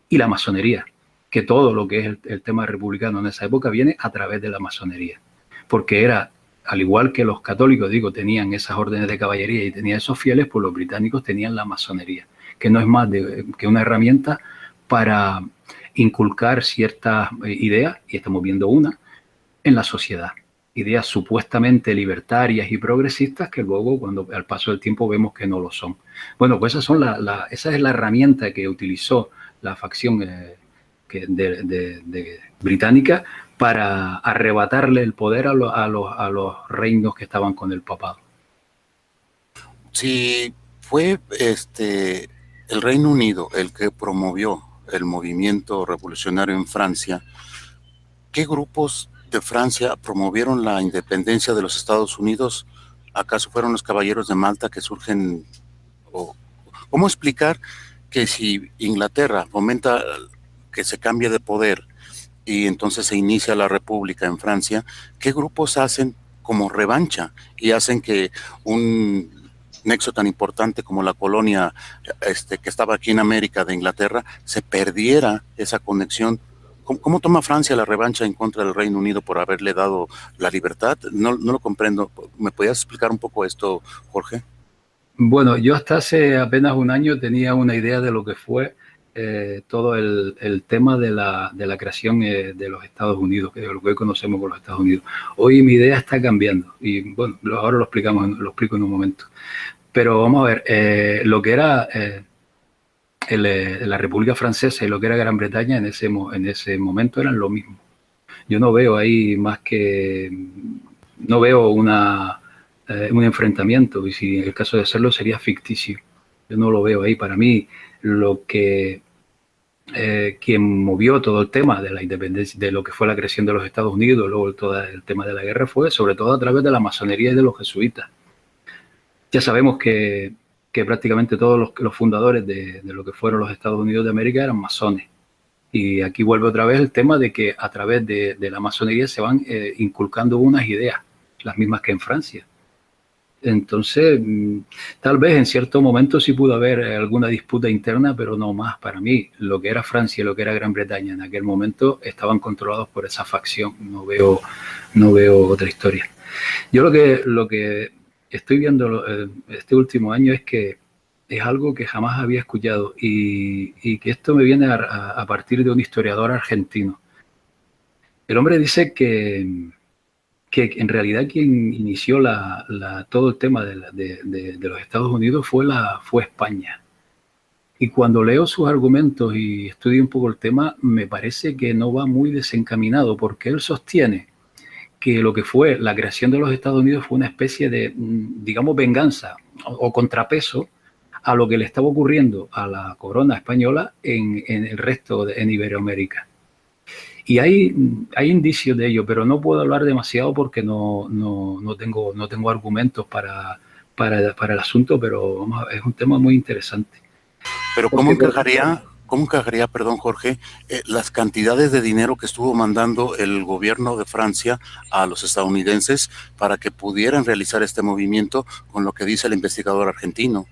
C: y la masonería, que todo lo que es el tema republicano en esa época viene a través de la masonería, porque era, al igual que los católicos, tenían esas órdenes de caballería y tenían esos fieles, pues los británicos tenían la masonería, que no es más que una herramienta para inculcar ciertas ideas, y estamos viendo una, en la sociedad. Ideas supuestamente libertarias y progresistas que luego, cuando al paso del tiempo, vemos que no lo son. Bueno, pues esa es la herramienta que utilizó la facción británica para arrebatarle el poder a los reinos que estaban con el papado.
A: Sí, fue el Reino Unido el que promovió el movimiento revolucionario en Francia. ¿Qué grupos de Francia promovieron la independencia de los Estados Unidos? ¿Acaso fueron los caballeros de Malta que surgen? ¿Cómo explicar que si Inglaterra fomenta que se cambie de poder y entonces se inicia la república en Francia, qué grupos hacen como revancha y hacen que un nexo tan importante como la colonia que estaba aquí en América de Inglaterra se perdiera esa conexión? ¿Cómo toma Francia la revancha en contra del Reino Unido por haberle dado la libertad? No lo comprendo. ¿Me podías explicar un poco esto, Jorge?
C: Bueno, yo hasta hace apenas un año tenía una idea de lo que fue todo el tema de la creación de los Estados Unidos, que es lo que hoy conocemos como los Estados Unidos. Hoy mi idea está cambiando y bueno, ahora lo explico en un momento. Pero vamos a ver, lo que era la República Francesa y lo que era Gran Bretaña en ese momento eran lo mismo. Yo no veo ahí más que... No veo un enfrentamiento, y si en el caso de hacerlo sería ficticio. Yo no lo veo ahí. Para mí, lo que quien movió todo el tema de la independencia, de lo que fue la creación de los Estados Unidos, luego todo el tema de la guerra, fue sobre todo a través de la masonería y de los jesuitas. Ya sabemos que prácticamente todos los fundadores de lo que fueron los Estados Unidos de América eran masones. Y aquí vuelve otra vez el tema de que a través de la masonería se van inculcando unas ideas, las mismas que en Francia. Entonces, tal vez en cierto momento sí pudo haber alguna disputa interna, pero no más. Para mí, lo que era Francia y lo que era Gran Bretaña en aquel momento estaban controlados por esa facción. No veo otra historia. Yo lo que estoy viendo este último año es que es algo que jamás había escuchado y que esto me viene a partir de un historiador argentino. El hombre dice que en realidad quien inició todo el tema de los Estados Unidos fue España. Y cuando leo sus argumentos y estudio un poco el tema, me parece que no va muy desencaminado, porque él sostiene que lo que fue la creación de los Estados Unidos fue una especie de, digamos, venganza o contrapeso a lo que le estaba ocurriendo a la corona española en el resto, en Iberoamérica. Y hay indicios de ello, pero no puedo hablar demasiado porque no tengo argumentos para el asunto, pero es un tema muy interesante.
A: Pero ¿cómo encajaría, perdón, Jorge, las cantidades de dinero que estuvo mandando el gobierno de Francia a los estadounidenses para que pudieran realizar este movimiento con lo que dice el investigador argentino?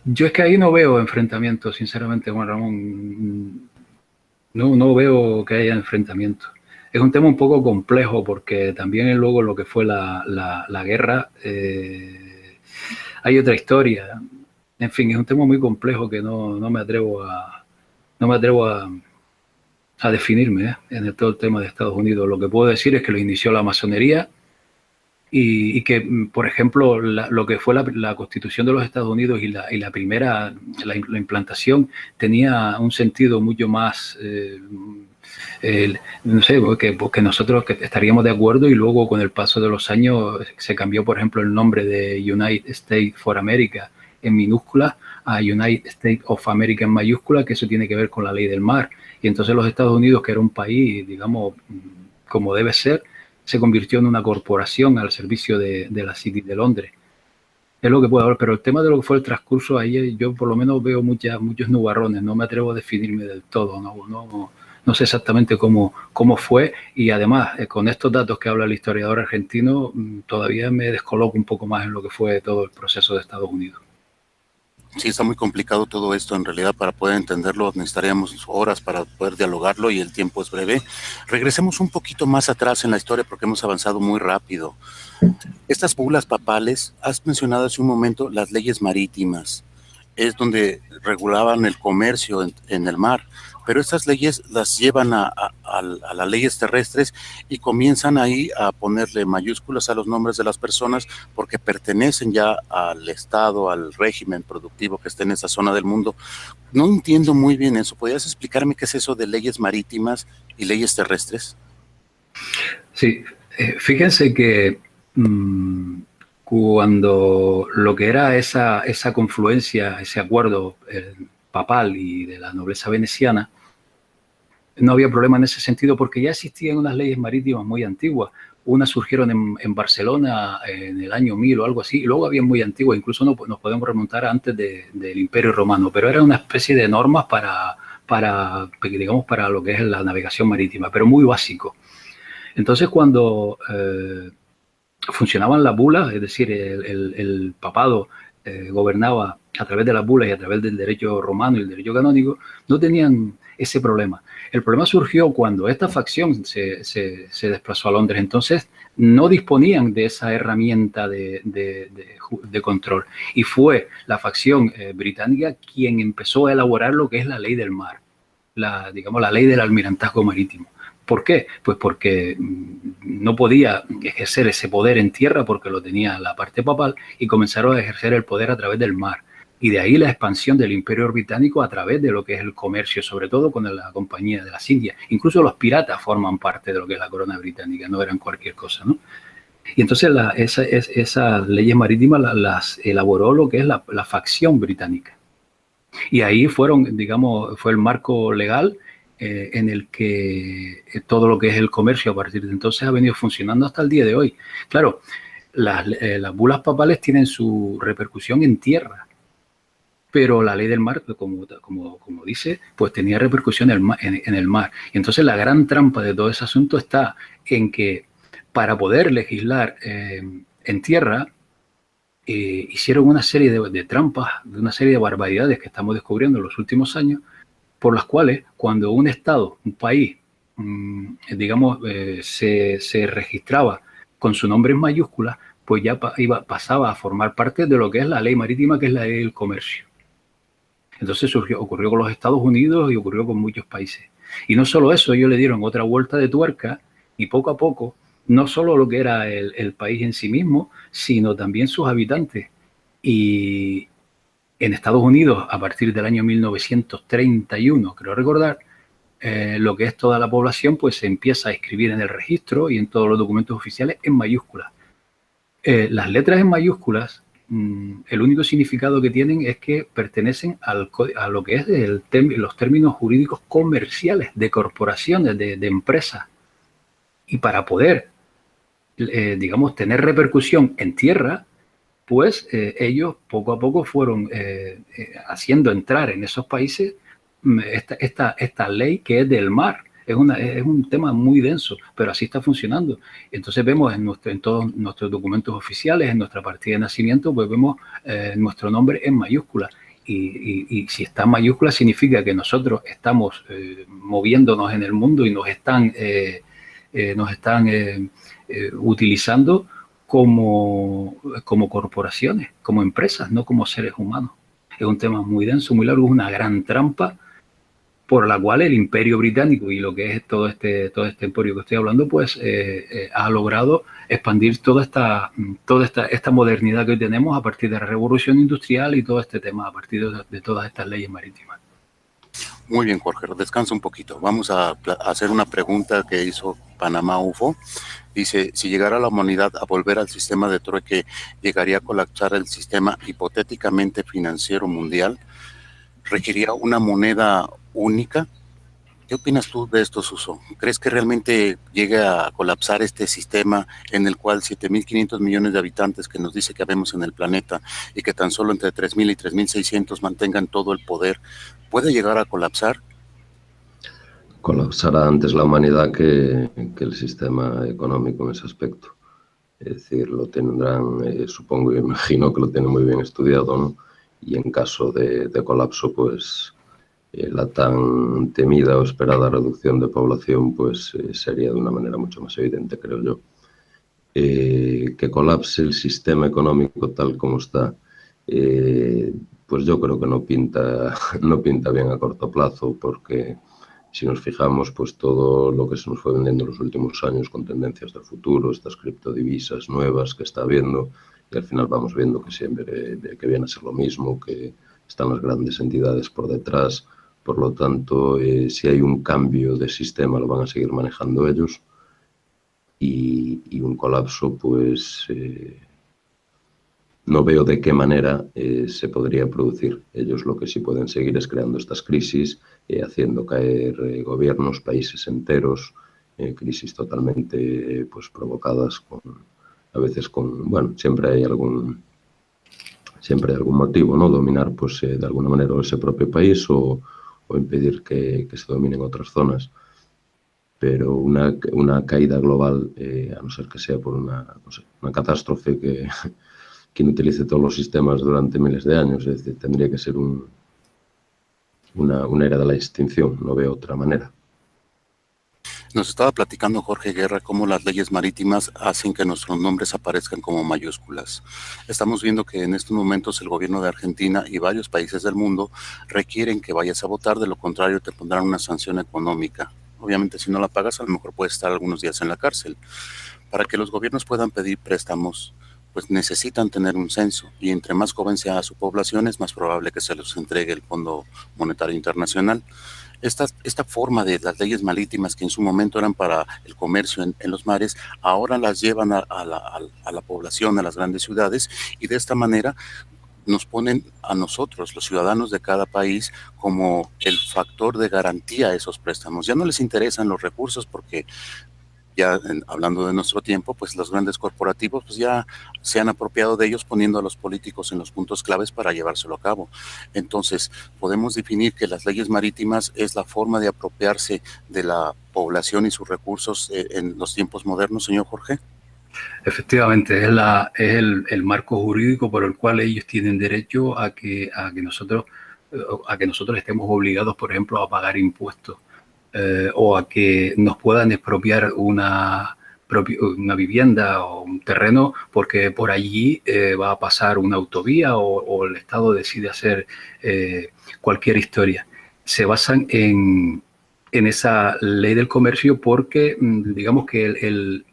C: Yo es que ahí no veo enfrentamientos, sinceramente, Juan Ramón. No veo que haya enfrentamientos. Es un tema un poco complejo porque también luego lo que fue la guerra, hay otra historia. En fin, es un tema muy complejo que no me atrevo a definirme en todo el tema de Estados Unidos. Lo que puedo decir es que lo inició la masonería y que, por ejemplo, lo que fue la Constitución de los Estados Unidos y la primera, la implantación, tenía un sentido mucho más, no sé, porque nosotros que estaríamos de acuerdo, y luego con el paso de los años se cambió, por ejemplo, el nombre de United States for America en minúscula a United States of America en mayúscula, que eso tiene que ver con la ley del mar. Y entonces los Estados Unidos, que era un país, digamos, como debe ser, se convirtió en una corporación al servicio de la City de Londres. Es lo que puedo hablar, pero el tema de lo que fue el transcurso, ahí yo por lo menos veo muchos nubarrones, no me atrevo a definirme del todo, no sé exactamente cómo fue, y además con estos datos que habla el historiador argentino, todavía me descoloco un poco más en lo que fue todo el proceso de Estados Unidos.
A: Sí, está muy complicado todo esto. En realidad, para poder entenderlo necesitaríamos horas para poder dialogarlo y el tiempo es breve. Regresemos un poquito más atrás en la historia porque hemos avanzado muy rápido. Estas bulas papales, has mencionado hace un momento las leyes marítimas, es donde regulaban el comercio en el mar, pero estas leyes las llevan a las leyes terrestres y comienzan ahí a ponerle mayúsculas a los nombres de las personas porque pertenecen ya al Estado, al régimen productivo que esté en esa zona del mundo. No entiendo muy bien eso. ¿Podrías explicarme qué es eso de leyes marítimas y leyes terrestres?
C: Sí, fíjense que cuando lo que era esa confluencia, ese acuerdo papal y de la nobleza veneciana, no había problema en ese sentido porque ya existían unas leyes marítimas muy antiguas. Unas surgieron en Barcelona en el año 1000 o algo así, y luego había muy antiguas, incluso nos podemos remontar antes del Imperio Romano, pero era una especie de normas para lo que es la navegación marítima, pero muy básico. Entonces, cuando funcionaban las bulas, es decir, el papado gobernaba a través de las bulas y a través del derecho romano y el derecho canónico, no tenían ese problema. El problema surgió cuando esta facción se desplazó a Londres. Entonces no disponían de esa herramienta de control. Y fue la facción británica quien empezó a elaborar lo que es la ley del mar, la ley del almirantazgo marítimo. ¿Por qué? Pues porque no podía ejercer ese poder en tierra porque lo tenía la parte papal y comenzaron a ejercer el poder a través del mar. Y de ahí la expansión del Imperio Británico a través de lo que es el comercio, sobre todo con la Compañía de las Indias. Incluso los piratas forman parte de lo que es la corona británica, no eran cualquier cosa, ¿no? Y entonces esas leyes marítimas las elaboró lo que es la facción británica. Y ahí fueron, digamos, fue el marco legal en el que todo lo que es el comercio a partir de entonces ha venido funcionando hasta el día de hoy. Claro, las bulas papales tienen su repercusión en tierra, pero la ley del mar, como dice, pues tenía repercusión en el mar. Y entonces la gran trampa de todo ese asunto está en que para poder legislar en tierra, hicieron una serie de trampas, de una serie de barbaridades que estamos descubriendo en los últimos años, por las cuales cuando un Estado, un país, digamos, se registraba con su nombre en mayúsculas, pues ya pasaba a formar parte de lo que es la ley marítima, que es la ley del comercio. Entonces ocurrió con los Estados Unidos y ocurrió con muchos países. Y no solo eso, ellos le dieron otra vuelta de tuerca y poco a poco, no solo lo que era el país en sí mismo, sino también sus habitantes. Y en Estados Unidos, a partir del año 1931, creo recordar, lo que es toda la población, pues se empieza a escribir en el registro y en todos los documentos oficiales en mayúsculas. Las letras en mayúsculas, el único significado que tienen es que pertenecen a lo que es los términos jurídicos comerciales de corporaciones, de empresas. Y para poder, digamos, tener repercusión en tierra, pues ellos poco a poco fueron haciendo entrar en esos países esta ley que es del mar. Es un tema muy denso, pero así está funcionando. Entonces vemos en todos nuestros documentos oficiales, en nuestra partida de nacimiento, pues vemos nuestro nombre en mayúscula. Y si está en mayúscula significa que nosotros estamos moviéndonos en el mundo y nos están utilizando como corporaciones, como empresas, no como seres humanos. Es un tema muy denso, muy largo, es una gran trampa por la cual el Imperio Británico y lo que es todo este emporio que estoy hablando, pues ha logrado expandir toda esta modernidad que hoy tenemos a partir de la Revolución Industrial y todo este tema, a partir de todas estas leyes marítimas.
A: Muy bien, Jorge, descansa un poquito. Vamos a hacer una pregunta que hizo Panamá UFO. Dice, si llegara la humanidad a volver al sistema de trueque, ¿llegaría a colapsar el sistema hipotéticamente financiero mundial? ¿Requeriría una moneda única? ¿Qué opinas tú de esto, Suso? ¿Crees que realmente llegue a colapsar este sistema en el cual 7.500 millones de habitantes que nos dice que habemos en el planeta y que tan solo entre 3.000 y 3.600 mantengan todo el poder, puede llegar a colapsar?
B: Colapsará antes la humanidad que el sistema económico en ese aspecto. Es decir, lo tendrán, supongo y imagino que lo tienen muy bien estudiado, ¿no? Y en caso de colapso, pues la tan temida o esperada reducción de población pues sería de una manera mucho más evidente, creo yo. Que colapse el sistema económico tal como está, pues yo creo que no pinta bien a corto plazo, porque si nos fijamos, pues todo lo que se nos fue vendiendo en los últimos años con tendencias del futuro, estas criptodivisas nuevas que está habiendo, y al final vamos viendo que siempre que viene a ser lo mismo, que están las grandes entidades por detrás. Por lo tanto, si hay un cambio de sistema, lo van a seguir manejando ellos, y un colapso, pues no veo de qué manera se podría producir. Ellos lo que sí pueden seguir es creando estas crisis, haciendo caer gobiernos, países enteros, crisis totalmente pues provocadas a veces con, bueno, siempre hay algún motivo, ¿no? Dominar pues de alguna manera ese propio país o impedir que se dominen otras zonas. Pero una caída global, a no ser que sea por una catástrofe que inutilice todos los sistemas durante miles de años, es decir, tendría que ser una era de la extinción, no veo otra manera.
A: Nos estaba platicando Jorge Guerra cómo las leyes marítimas hacen que nuestros nombres aparezcan como mayúsculas. Estamos viendo que en estos momentos el gobierno de Argentina y varios países del mundo requieren que vayas a votar, de lo contrario te pondrán una sanción económica. Obviamente si no la pagas a lo mejor puedes estar algunos días en la cárcel. Para que los gobiernos puedan pedir préstamos, pues necesitan tener un censo, y entre más joven sea su población es más probable que se les entregue el Fondo Monetario Internacional. Esta forma de las leyes marítimas que en su momento eran para el comercio en los mares, ahora las llevan a la población, a las grandes ciudades, y de esta manera nos ponen a nosotros, los ciudadanos de cada país, como el factor de garantía a esos préstamos. Ya no les interesan los recursos porque ya hablando de nuestro tiempo, pues los grandes corporativos pues ya se han apropiado de ellos poniendo a los políticos en los puntos claves para llevárselo a cabo. Entonces, podemos definir que las leyes marítimas es la forma de apropiarse de la población y sus recursos en los tiempos modernos, señor Jorge.
C: Efectivamente, es el marco jurídico por el cual ellos tienen derecho a que nosotros estemos obligados, por ejemplo, a pagar impuestos. O a que nos puedan expropiar una vivienda o un terreno porque por allí va a pasar una autovía o el Estado decide hacer cualquier historia. Se basan en esa ley del comercio porque digamos que el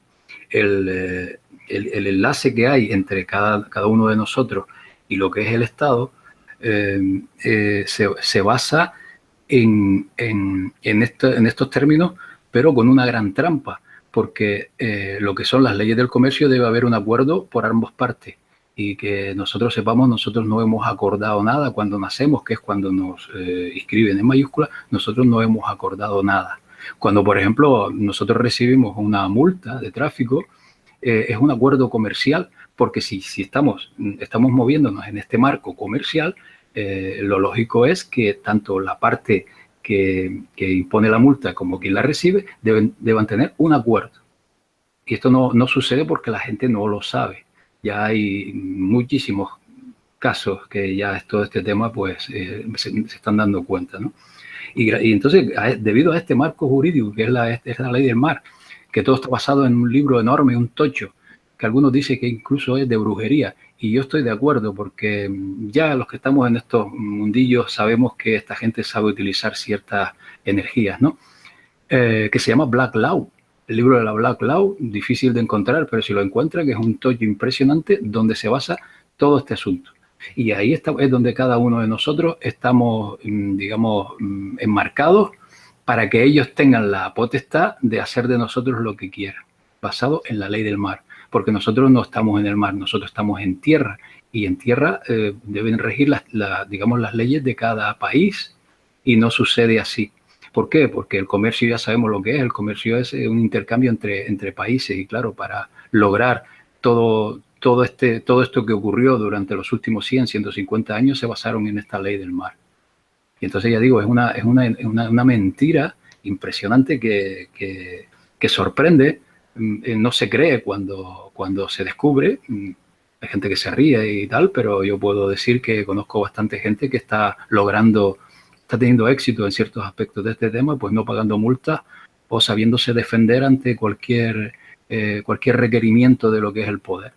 C: enlace que hay entre cada uno de nosotros y lo que es el Estado se basa en estos términos, pero con una gran trampa, porque lo que son las leyes del comercio debe haber un acuerdo por ambas partes y que nosotros sepamos, nosotros no hemos acordado nada cuando nacemos, que es cuando nos inscriben en mayúsculas, nosotros no hemos acordado nada. Cuando, por ejemplo, nosotros recibimos una multa de tráfico, es un acuerdo comercial, porque si estamos moviéndonos en este marco comercial, lo lógico es que tanto la parte que impone la multa como quien la recibe deban tener un acuerdo. Y esto no sucede porque la gente no lo sabe. Ya hay muchísimos casos que ya todo este tema pues se están dando cuenta, ¿no? Y entonces, debido a este marco jurídico que es la ley del mar, que todo está basado en un libro enorme, un tocho, que algunos dicen que incluso es de brujería, y yo estoy de acuerdo porque ya los que estamos en estos mundillos sabemos que esta gente sabe utilizar ciertas energías, ¿no? Que se llama Black Law. El libro de la Black Law, difícil de encontrar, pero si lo encuentran, que es un tocho impresionante donde se basa todo este asunto. Y ahí es donde cada uno de nosotros estamos, digamos, enmarcados para que ellos tengan la potestad de hacer de nosotros lo que quieran, basado en la ley del mar. Porque nosotros no estamos en el mar, nosotros estamos en tierra. Y en tierra deben regir digamos, las leyes de cada país. Y no sucede así. ¿Por qué? Porque el comercio ya sabemos lo que es. El comercio es un intercambio entre países. Y claro, para lograr todo esto que ocurrió durante los últimos 100, 150 años se basaron en esta ley del mar. Y entonces ya digo, es una mentira impresionante que sorprende. No se cree cuando se descubre. Hay gente que se ríe y tal, pero yo puedo decir que conozco bastante gente que está teniendo éxito en ciertos aspectos de este tema, pues no pagando multas o sabiéndose defender ante cualquier requerimiento de lo que es el poder.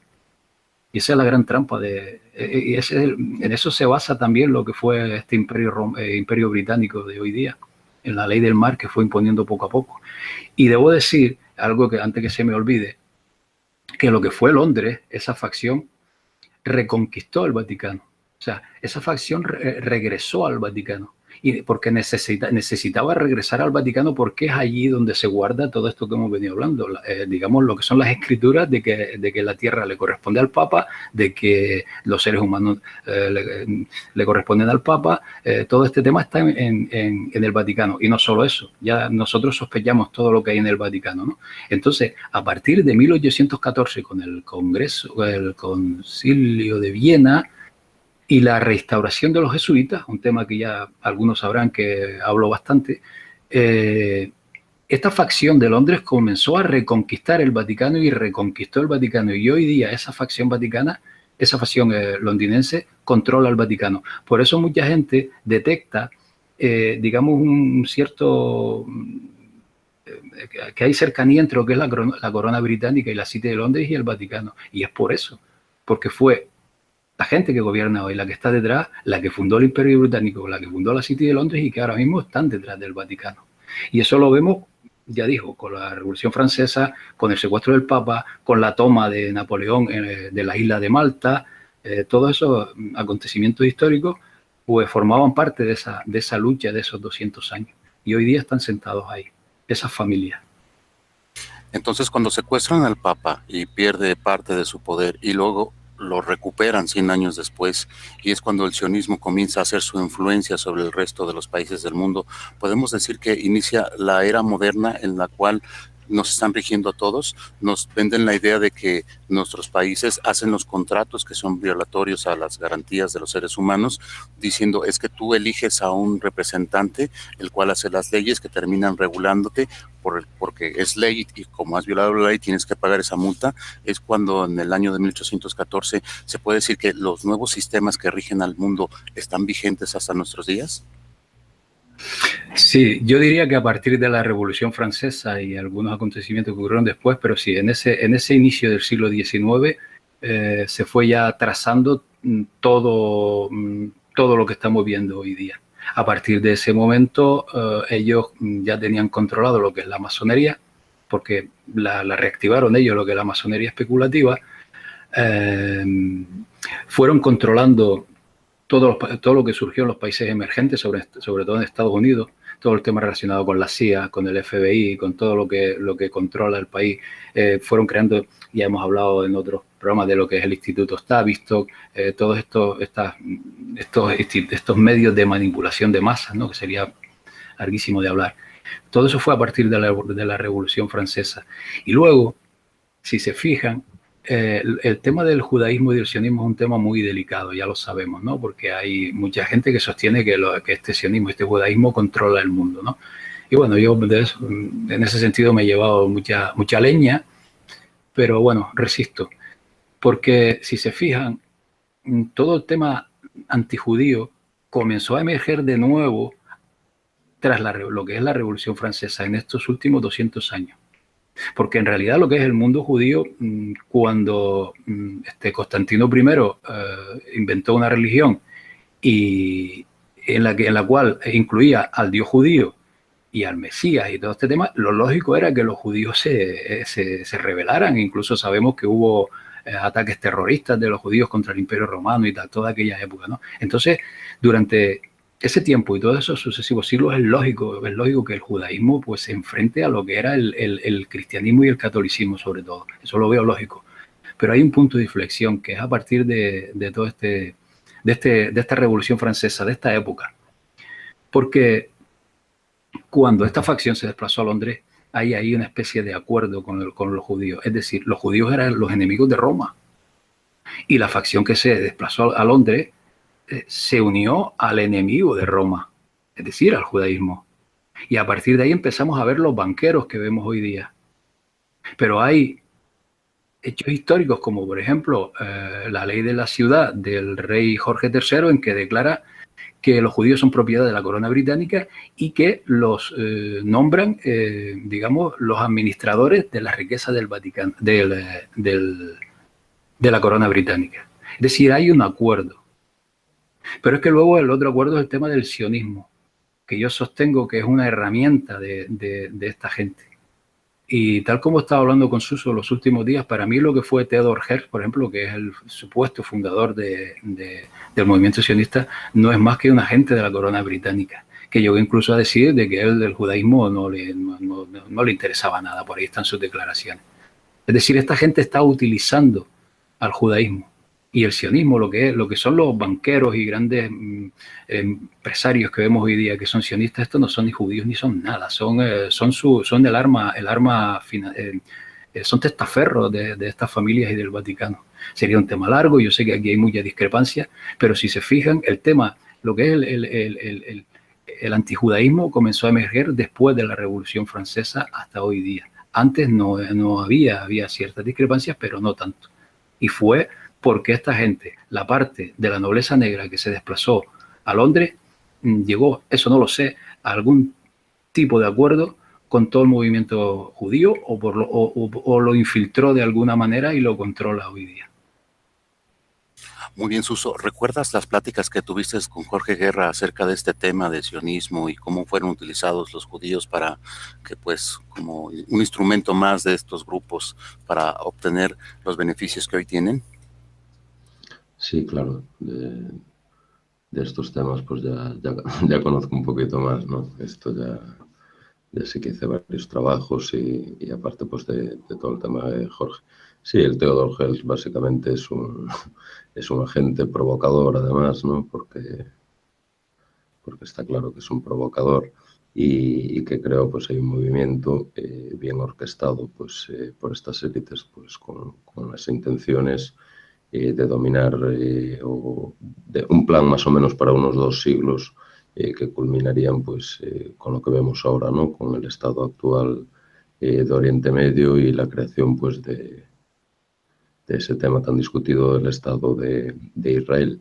C: Y esa es la gran trampa en eso se basa también lo que fue este imperio británico de hoy día, en la ley del mar que fue imponiendo poco a poco. Y debo decir algo que antes que se me olvide, que lo que fue Londres, esa facción reconquistó el Vaticano. O sea, esa facción regresó al Vaticano. Y porque necesitaba regresar al Vaticano porque es allí donde se guarda todo esto que hemos venido hablando, digamos lo que son las escrituras de que la tierra le corresponde al Papa, de que los seres humanos le corresponden al Papa, todo este tema está en el Vaticano. Y no solo eso, ya nosotros sospechamos todo lo que hay en el Vaticano, ¿no? Entonces, a partir de 1814, con el Concilio de Viena, y la restauración de los jesuitas, un tema que ya algunos sabrán que hablo bastante, esta facción de Londres comenzó a reconquistar el Vaticano y reconquistó el Vaticano. Y hoy día esa facción londinense controla el Vaticano. Por eso mucha gente detecta, digamos, un cierto... que hay cercanía entre lo que es la corona británica y la City de Londres y el Vaticano. Y es por eso, porque fue la gente que gobierna hoy, la que está detrás, la que fundó el Imperio Británico, la que fundó la City de Londres y que ahora mismo están detrás del Vaticano. Y eso lo vemos, ya dijo, con la Revolución Francesa, con el secuestro del Papa, con la toma de Napoleón de la isla de Malta, todos esos acontecimientos históricos pues formaban parte de esa lucha de esos 200 años. Y hoy día están sentados ahí, esas familias.
A: Entonces, cuando secuestran al Papa y pierde parte de su poder y luego lo recuperan 100 años después, y es cuando el sionismo comienza a hacer su influencia sobre el resto de los países del mundo. Podemos decir que inicia la era moderna en la cual nos están rigiendo a todos, nos venden la idea de que nuestros países hacen los contratos que son violatorios a las garantías de los seres humanos, diciendo es que tú eliges a un representante, el cual hace las leyes que terminan regulándote porque es ley, y como has violado la ley tienes que pagar esa multa. Es cuando en el año de 1814 se puede decir que los nuevos sistemas que rigen al mundo están vigentes hasta nuestros días.
C: Sí, yo diría que a partir de la Revolución Francesa y algunos acontecimientos que ocurrieron después, pero sí, en ese inicio del siglo XIX se fue ya trazando todo lo que estamos viendo hoy día. A partir de ese momento ellos ya tenían controlado lo que es la masonería, porque la reactivaron ellos, lo que es la masonería especulativa. Fueron controlando todo lo que surgió en los países emergentes, sobre todo en Estados Unidos, todo el tema relacionado con la CIA, con el FBI, con todo lo que controla el país. Fueron creando, ya hemos hablado en otros programas de lo que es el Instituto Tavistock, todos estos medios de manipulación de masas, ¿no? Que sería larguísimo de hablar. Todo eso fue a partir de la Revolución Francesa. Y luego, si se fijan, el tema del judaísmo y del sionismo es un tema muy delicado, ya lo sabemos, ¿no? Porque hay mucha gente que sostiene que este sionismo, este judaísmo controla el mundo, ¿no? Y bueno, yo en ese sentido me he llevado mucha leña, pero bueno, resisto. Porque si se fijan, todo el tema antijudío comenzó a emerger de nuevo tras lo que es la Revolución Francesa en estos últimos 200 años. Porque en realidad lo que es el mundo judío, cuando Constantino I inventó una religión y en la cual incluía al Dios judío y al Mesías y todo este tema, lo lógico era que los judíos se rebelaran. Incluso sabemos que hubo ataques terroristas de los judíos contra el Imperio Romano y tal, toda aquella época, ¿no? Entonces, durante ese tiempo y todos esos sucesivos siglos es lógico que el judaísmo pues se enfrente a lo que era el cristianismo y el catolicismo sobre todo. Eso lo veo lógico. Pero hay un punto de inflexión que es a partir de esta Revolución Francesa, de esta época. Porque cuando esta facción se desplazó a Londres, hay ahí una especie de acuerdo con los judíos. Es decir, los judíos eran los enemigos de Roma. Y la facción que se desplazó a Londres se unió al enemigo de Roma, es decir, al judaísmo. Y a partir de ahí empezamos a ver los banqueros que vemos hoy día. Pero hay hechos históricos como, por ejemplo, la ley de la ciudad del rey Jorge III, en que declara que los judíos son propiedad de la corona británica y que los nombran, digamos, los administradores de la riqueza del Vaticano, de la corona británica. Es decir, hay un acuerdo. Pero es que luego el otro acuerdo es el tema del sionismo, que yo sostengo que es una herramienta de esta gente. Y tal como estaba hablando con Suso los últimos días, para mí lo que fue Theodor Herzl, por ejemplo, que es el supuesto fundador del movimiento sionista, no es más que un agente de la corona británica, que llegó incluso a decir de que él del judaísmo no le interesaba nada, por ahí están sus declaraciones. Es decir, esta gente está utilizando al judaísmo y el sionismo, lo que son los banqueros y grandes empresarios que vemos hoy día que son sionistas. Estos no son ni judíos ni son nada, son el arma final, son testaferros de estas familias y del Vaticano. Sería un tema largo, yo sé que aquí hay mucha discrepancia, pero si se fijan, el tema, lo que es el antijudaísmo comenzó a emerger después de la Revolución Francesa hasta hoy día. Antes no había ciertas discrepancias, pero no tanto. Y fue porque esta gente, la parte de la nobleza negra que se desplazó a Londres, llegó, eso no lo sé, a algún tipo de acuerdo con todo el movimiento judío o lo infiltró de alguna manera y lo controla hoy día.
A: Muy bien, Suso. ¿Recuerdas las pláticas que tuviste con Jorge Guerra acerca de este tema de sionismo y cómo fueron utilizados los judíos para que, pues, como un instrumento más de estos grupos para obtener los beneficios que hoy tienen?
B: Sí, claro. De estos temas pues ya conozco un poquito más, ¿no? Esto ya sí que hice varios trabajos y aparte pues de todo el tema de Jorge. Sí, el Theodor Herzl básicamente es un agente provocador, además, ¿no? Porque está claro que es un provocador y que creo pues hay un movimiento bien orquestado pues por estas élites pues con las intenciones de dominar o de un plan más o menos para unos 2 siglos que culminarían pues con lo que vemos ahora, ¿no? Con el estado actual de Oriente Medio y la creación pues de ese tema tan discutido del Estado de Israel.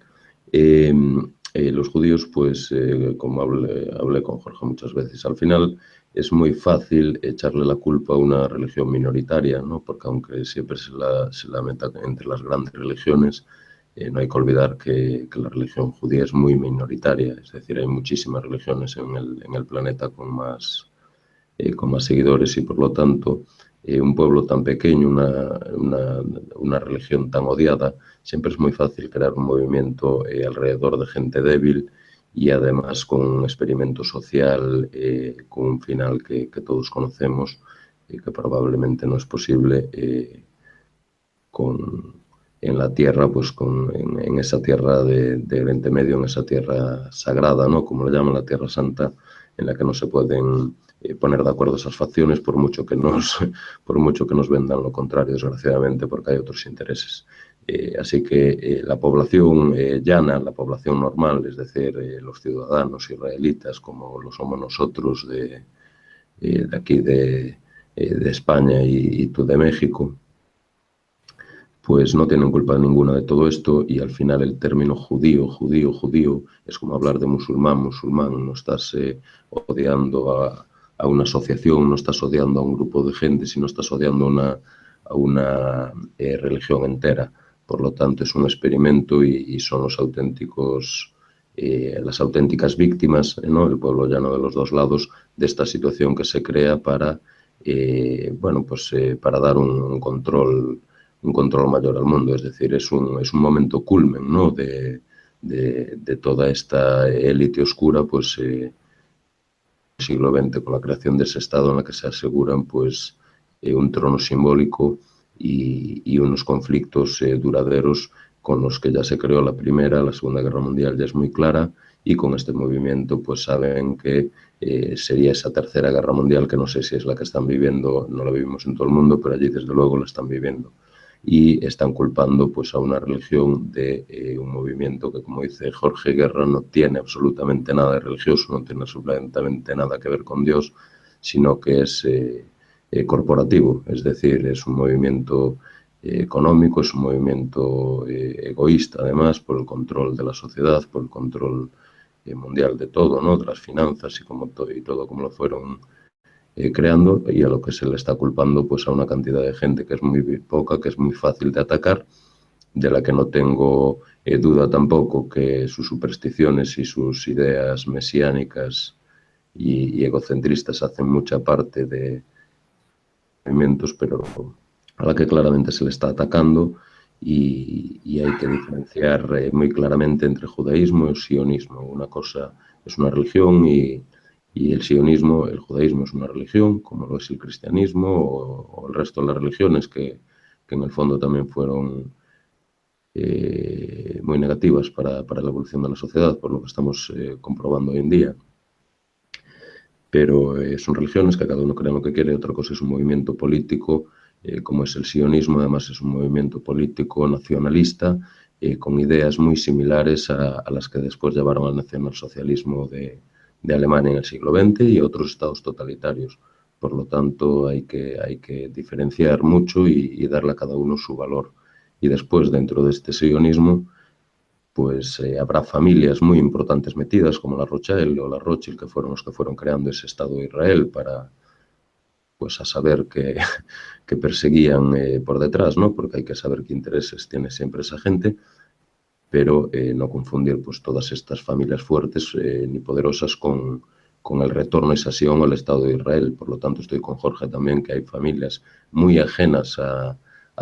B: Los judíos, pues, como hablé con Jorge muchas veces, al final es muy fácil echarle la culpa a una religión minoritaria, ¿no? Porque aunque siempre se la meta entre las grandes religiones, no hay que olvidar que la religión judía es muy minoritaria, es decir, hay muchísimas religiones en el planeta con más seguidores y por lo tanto un pueblo tan pequeño, una religión tan odiada, siempre es muy fácil crear un movimiento alrededor de gente débil y además con un experimento social, con un final que todos conocemos, que probablemente no es posible en la tierra, pues en esa tierra de Oriente Medio, en esa tierra sagrada, ¿no? Como le llaman la Tierra Santa, en la que no se pueden poner de acuerdo esas facciones por mucho que nos vendan lo contrario, desgraciadamente, porque hay otros intereses. Así que la población llana, la población normal, es decir, los ciudadanos israelitas, como lo somos nosotros de aquí de España y tú de México, pues no tienen culpa ninguna de todo esto y al final el término judío, judío, judío es como hablar de musulmán, musulmán, no estás odiando a una asociación, no estás odiando a un grupo de gente, sino estás odiando a una religión entera. Por lo tanto, es un experimento y son los auténticos, las auténticas víctimas, ¿no? El pueblo llano de los dos lados de esta situación que se crea para, bueno, pues para dar un control mayor al mundo, es decir, es un momento culmen, ¿no? de toda esta élite oscura, pues siglo XX, con la creación de ese Estado en la que se aseguran pues un trono simbólico y unos conflictos duraderos con los que ya se creó la Primera, la Segunda Guerra Mundial ya es muy clara y con este movimiento pues saben que sería esa Tercera Guerra Mundial que no sé si es la que están viviendo, no la vivimos en todo el mundo, pero allí desde luego la están viviendo y están culpando pues a una religión de un movimiento que, como dice Jorge Guerra, no tiene absolutamente nada de religioso, no tiene absolutamente nada que ver con Dios, sino que es corporativo, es decir, es un movimiento económico, es un movimiento egoísta además por el control de la sociedad, por el control mundial de todo, ¿no? De las finanzas y todo como lo fueron creando y a lo que se le está culpando pues a una cantidad de gente que es muy poca, que es muy fácil de atacar, de la que no tengo duda tampoco que sus supersticiones y sus ideas mesiánicas y egocentristas hacen mucha parte de movimientos, pero a la que claramente se le está atacando y hay que diferenciar muy claramente entre judaísmo y sionismo. Una cosa es una religión y el sionismo, el judaísmo es una religión, como lo es el cristianismo o el resto de las religiones que en el fondo también fueron muy negativas para la evolución de la sociedad, por lo que estamos comprobando hoy en día. Pero son religiones que cada uno cree en lo que quiere. Otra cosa es un movimiento político, como es el sionismo, además es un movimiento político nacionalista, con ideas muy similares a las que después llevaron al nacionalsocialismo de Alemania en el siglo XX y otros estados totalitarios. Por lo tanto, hay que diferenciar mucho y darle a cada uno su valor. Y después, dentro de este sionismo, pues habrá familias muy importantes metidas, como la Rothschild o la Rothschild, que fueron los que fueron creando ese Estado de Israel para, pues a saber que perseguían por detrás, ¿no? Porque hay que saber qué intereses tiene siempre esa gente, pero no confundir pues todas estas familias fuertes ni poderosas con el retorno y sasión al Estado de Israel. Por lo tanto, estoy con Jorge también, que hay familias muy ajenas a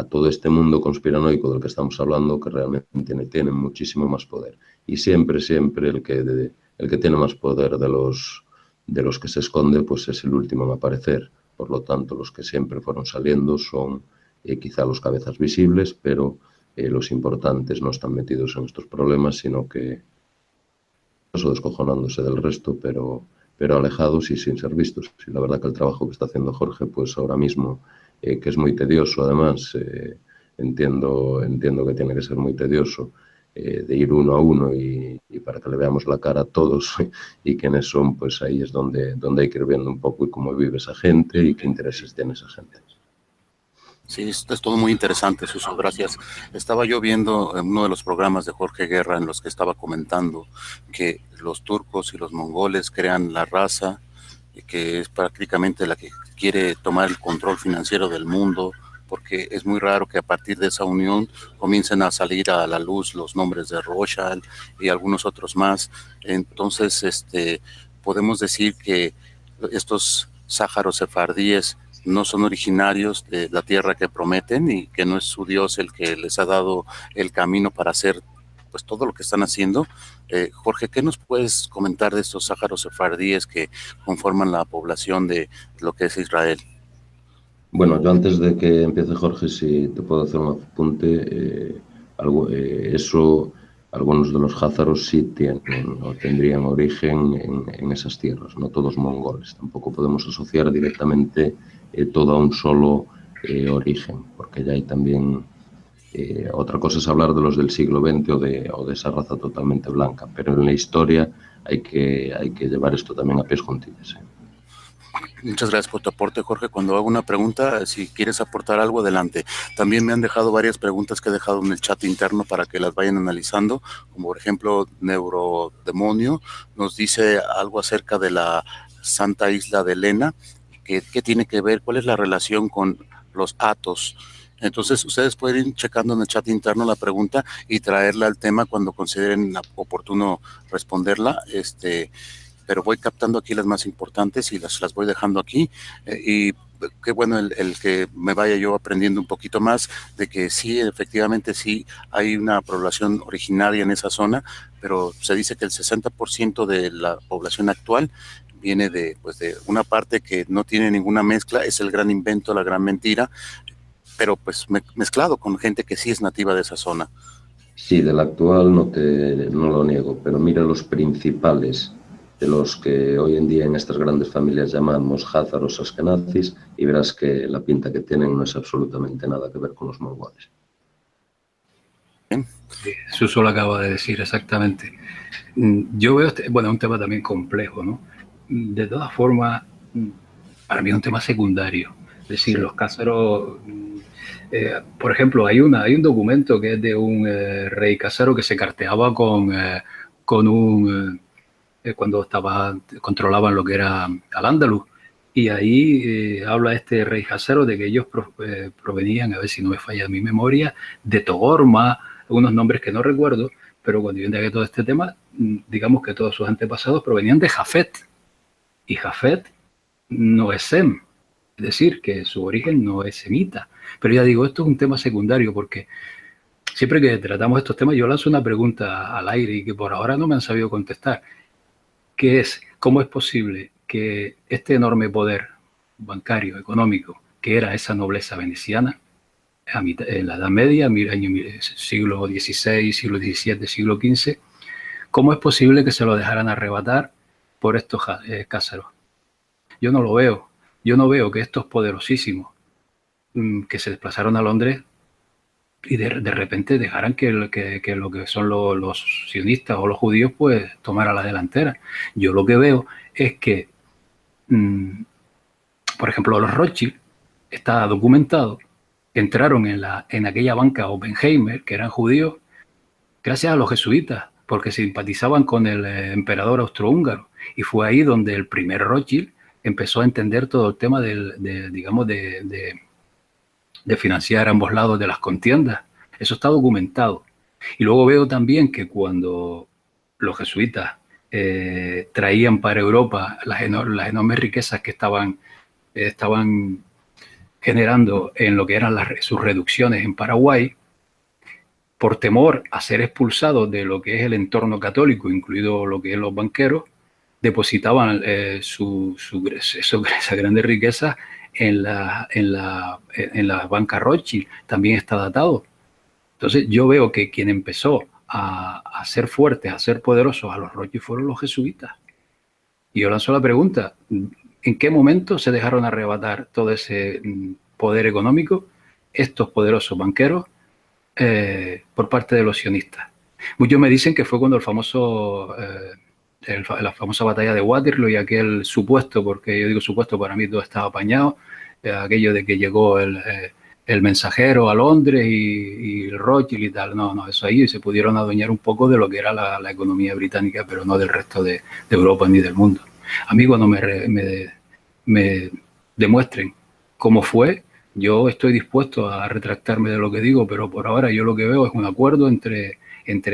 B: todo este mundo conspiranoico del que estamos hablando, que realmente tienen muchísimo más poder. Y siempre el que tiene más poder de los que se esconde, pues es el último en aparecer. Por lo tanto, los que siempre fueron saliendo son quizá los cabezas visibles, pero los importantes no están metidos en estos problemas, sino que eso descojonándose del resto, pero alejados y sin ser vistos. Y la verdad que el trabajo que está haciendo Jorge, pues ahora mismo, que es muy tedioso, además, entiendo que tiene que ser muy tedioso, de ir uno a uno y para que le veamos la cara a todos y quiénes son, pues ahí es donde hay que ir viendo un poco y cómo vive esa gente y qué intereses tiene esa gente.
A: Sí, esto es todo muy interesante, Suso, gracias. Estaba yo viendo en uno de los programas de Jorge Guerra en los que estaba comentando que los turcos y los mongoles crean la raza que es prácticamente la que quiere tomar el control financiero del mundo, porque es muy raro que a partir de esa unión comiencen a salir a la luz los nombres de Rothschild y algunos otros más. Entonces, podemos decir que estos sáharos sefardíes no son originarios de la tierra que prometen y que no es su Dios el que les ha dado el camino para hacer pues todo lo que están haciendo. Jorge, ¿qué nos puedes comentar de estos sáharos sefardíes que conforman la población de lo que es Israel?
B: Bueno, yo antes de que empiece Jorge, si te puedo hacer un apunte, algunos de los házaros sí tienen o tendrían origen en esas tierras, no todos mongoles. Tampoco podemos asociar directamente todo a un solo origen, porque ya hay también otra cosa es hablar de los del siglo XX o de esa raza totalmente blanca, pero en la historia hay que llevar esto también a pies juntillas.
A: Muchas gracias por tu aporte, Jorge. Cuando hago una pregunta, si quieres aportar algo, adelante. También me han dejado varias preguntas que he dejado en el chat interno para que las vayan analizando, como por ejemplo, Neurodemonio nos dice algo acerca de la Santa Isla de Elena, ¿qué tiene que ver? ¿Cuál es la relación con los Atos? Entonces, ustedes pueden ir checando en el chat interno la pregunta y traerla al tema cuando consideren oportuno responderla. Pero voy captando aquí las más importantes y las voy dejando aquí. Y qué bueno el que me vaya yo aprendiendo un poquito más de que sí, efectivamente sí hay una población originaria en esa zona, pero se dice que el 60% de la población actual viene de una parte que no tiene ninguna mezcla, es el gran invento, la gran mentira, pero pues mezclado con gente que sí es nativa de esa zona.
B: Sí, del actual no lo niego, pero mira los principales de los que hoy en día en estas grandes familias llamamos házaros askenazis y verás que la pinta que tienen no es absolutamente nada que ver con los mongoles.
C: Suso lo acaba de decir exactamente. Yo veo, un tema también complejo, ¿no? De todas formas, para mí es un tema secundario. Es decir, sí. Los cázaros, por ejemplo, hay un documento que es de un rey cázaro que se carteaba con un... cuando controlaban lo que era Al-Ándalus. Y ahí habla este rey cázaro de que ellos provenían, a ver si no me falla mi memoria, de Togorma, unos nombres que no recuerdo, pero cuando yo indagué todo este tema, digamos que todos sus antepasados provenían de Jafet. Y Jafet no es Sem, es decir, que su origen no es semita. Pero ya digo, esto es un tema secundario porque siempre que tratamos estos temas yo lanzo una pregunta al aire y que por ahora no me han sabido contestar, que es, ¿cómo es posible que este enorme poder bancario, económico, que era esa nobleza veneciana, en la Edad Media, siglo XVI, siglo XVII, siglo XV, ¿cómo es posible que se lo dejaran arrebatar por estos cázaros? Yo no lo veo. Yo no veo que estos poderosísimos que se desplazaron a Londres y de repente dejaran que lo que son los sionistas o los judíos pues tomara la delantera. Yo lo que veo es que, por ejemplo, los Rothschild, está documentado, entraron en aquella banca Oppenheimer, que eran judíos, gracias a los jesuitas, porque simpatizaban con el emperador austrohúngaro. Y fue ahí donde el primer Rothschild empezó a entender todo el tema de financiar a ambos lados de las contiendas. Eso está documentado. Y luego veo también que cuando los jesuitas traían para Europa las enormes riquezas que estaban generando en lo que eran sus reducciones en Paraguay, por temor a ser expulsados de lo que es el entorno católico, incluido lo que es los banqueros, depositaban esas grandes riquezas en la banca Rothschild también está datado. Entonces yo veo que quien empezó a ser fuertes, a ser poderosos a los Rothschild fueron los jesuitas. Y yo lanzo la pregunta, ¿en qué momento se dejaron arrebatar todo ese poder económico, estos poderosos banqueros, por parte de los sionistas? Muchos me dicen que fue cuando la famosa batalla de Waterloo y aquel supuesto, porque yo digo supuesto, para mí todo estaba apañado, aquello de que llegó el mensajero a Londres y el Rothschild y tal. No, eso ahí se pudieron adueñar un poco de lo que era la economía británica, pero no del resto de Europa ni del mundo. A mí cuando me demuestren cómo fue, yo estoy dispuesto a retractarme de lo que digo, pero por ahora yo lo que veo es un acuerdo entre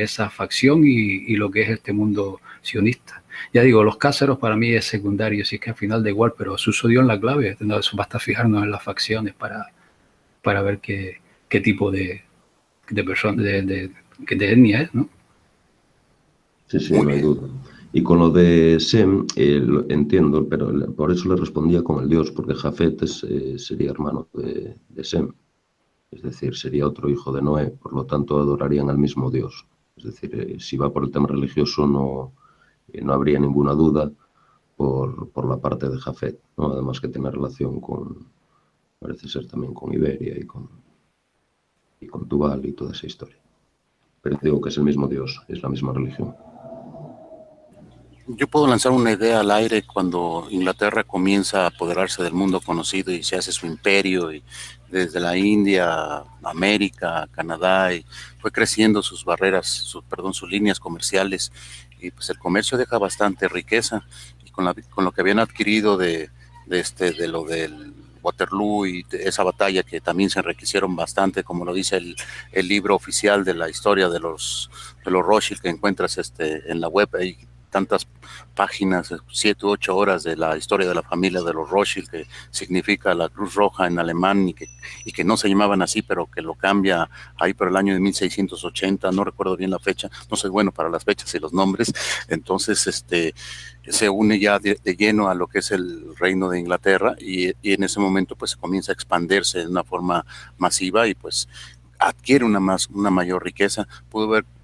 C: esa facción y lo que es este mundo sionista. Ya digo, los cáceros para mí es secundario, si es que al final da igual, pero Suso dio en la clave. No, eso basta fijarnos en las facciones para ver qué tipo de persona, de etnia es, ¿no?
B: Sí, no hay duda. Y con lo de Sem, entiendo, pero por eso le respondía con el dios, porque Jafet sería hermano de Sem. Es decir, sería otro hijo de Noé, por lo tanto adorarían al mismo dios. Es decir, si va por el tema religioso no habría ninguna duda por la parte de Jafet, ¿no? Además que tiene relación parece ser también con Iberia y con Tubal y toda esa historia. Pero digo que es el mismo dios, es la misma religión.
A: Yo puedo lanzar una idea al aire cuando Inglaterra comienza a apoderarse del mundo conocido y se hace su imperio, y desde la India, América, Canadá, y fue creciendo sus barreras, sus líneas comerciales, y pues el comercio deja bastante riqueza, y con lo que habían adquirido de lo del Waterloo y de esa batalla, que también se enriquecieron bastante, como lo dice el libro oficial de la historia de los Rothschild que encuentras en la web. Hay tantas páginas, 7 u 8 horas de la historia de la familia de los Rothschild, que significa la Cruz Roja en alemán, y que no se llamaban así, pero que lo cambia ahí por el año de 1680, no recuerdo bien la fecha, no soy bueno para las fechas y los nombres. Entonces se une ya de lleno a lo que es el reino de Inglaterra, y en ese momento pues comienza a expandirse de una forma masiva, y pues adquiere una mayor riqueza.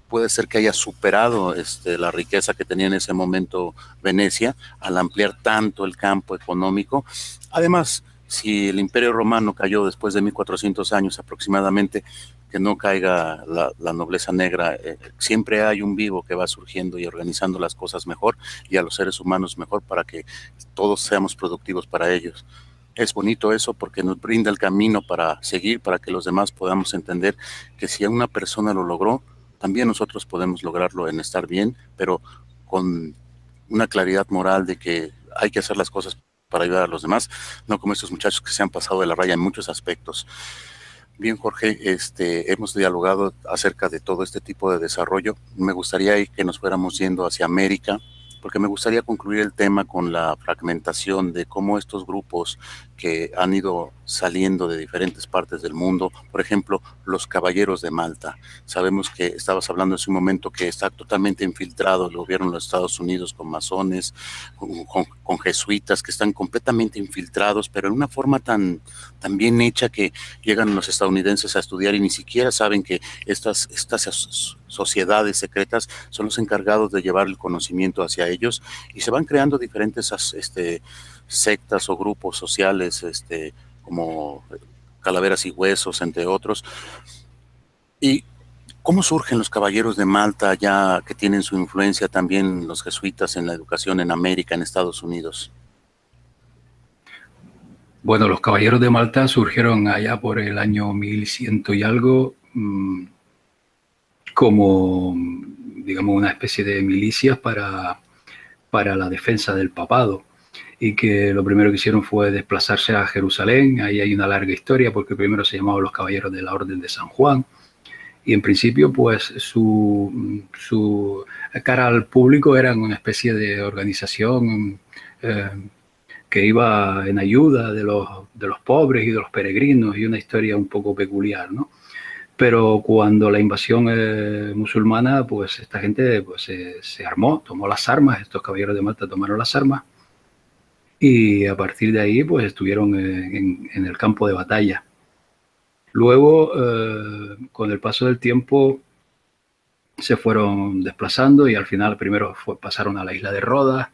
A: Puede ser que haya superado la riqueza que tenía en ese momento Venecia al ampliar tanto el campo económico. Además, si el Imperio Romano cayó después de 1400 años aproximadamente, que no caiga la nobleza negra, siempre hay un vivo que va surgiendo y organizando las cosas mejor, y a los seres humanos mejor, para que todos seamos productivos para ellos. Es bonito eso, porque nos brinda el camino para seguir, para que los demás podamos entender que si una persona lo logró, también nosotros podemos lograrlo en estar bien, pero con una claridad moral de que hay que hacer las cosas para ayudar a los demás, no como estos muchachos que se han pasado de la raya en muchos aspectos. Bien, Jorge, hemos dialogado acerca de todo este tipo de desarrollo. Me gustaría que nos fuéramos yendo hacia América, porque me gustaría concluir el tema con la fragmentación de cómo estos grupos que han ido saliendo de diferentes partes del mundo, por ejemplo, los Caballeros de Malta. Sabemos que estabas hablando hace un momento que está totalmente infiltrado el gobierno de los Estados Unidos con masones, con jesuitas, que están completamente infiltrados, pero en una forma tan bien hecha que llegan los estadounidenses a estudiar y ni siquiera saben que estas sociedades secretas son los encargados de llevar el conocimiento hacia ellos, y se van creando diferentes sectas o grupos sociales, como Calaveras y Huesos, entre otros. ¿Y cómo surgen los Caballeros de Malta, ya que tienen su influencia también los jesuitas en la educación en América, en Estados Unidos?
C: Bueno, los Caballeros de Malta surgieron allá por el año 1100 y algo, como, digamos, una especie de milicias para la defensa del papado, y que lo primero que hicieron fue desplazarse a Jerusalén. Ahí hay una larga historia, porque primero se llamaban los Caballeros de la Orden de San Juan, y en principio pues su cara al público era una especie de organización que iba en ayuda de los pobres y de los peregrinos, y una historia un poco peculiar, ¿no? Pero cuando la invasión musulmana, pues esta gente pues, se armó, tomó las armas, estos Caballeros de Malta tomaron las armas, y a partir de ahí pues estuvieron en el campo de batalla. Luego, con el paso del tiempo, se fueron desplazando y al final primero pasaron a la isla de Rodas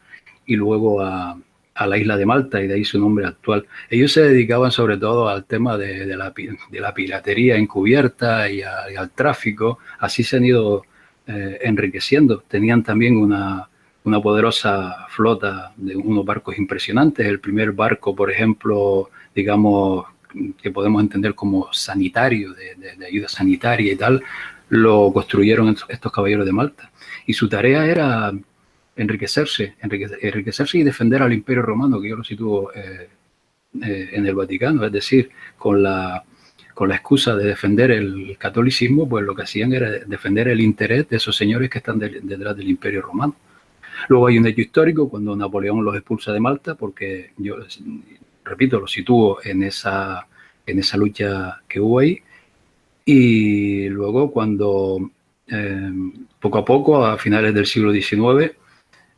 C: y luego a la isla de Malta, y de ahí su nombre actual. Ellos se dedicaban sobre todo al tema de la piratería encubierta y al tráfico. Así se han ido enriqueciendo. Tenían también una poderosa flota de unos barcos impresionantes. El primer barco, por ejemplo, digamos, que podemos entender como sanitario, de ayuda sanitaria y tal, lo construyeron estos caballeros de Malta. Y su tarea era enriquecerse y defender al Imperio Romano, que yo lo sitúo en el Vaticano. Es decir, con la excusa de defender el catolicismo, pues lo que hacían era defender el interés de esos señores que están detrás del Imperio Romano. Luego hay un hecho histórico cuando Napoleón los expulsa de Malta, porque yo, repito, lo sitúo en esa lucha que hubo ahí. Y luego cuando poco a poco, a finales del siglo XIX,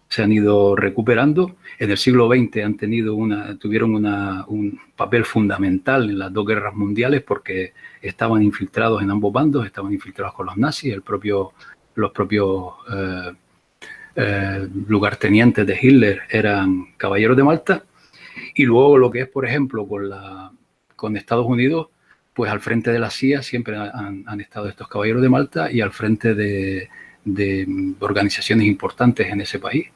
C: se han ido recuperando. En el siglo XX tuvieron un papel fundamental en las dos guerras mundiales porque estaban infiltrados en ambos bandos, estaban infiltrados con los nazis, los propios lugartenientes de Hitler eran caballeros de Malta. Y luego lo que es, por ejemplo, con Estados Unidos, pues al frente de la CIA siempre han estado estos caballeros de Malta y al frente de organizaciones importantes en ese país.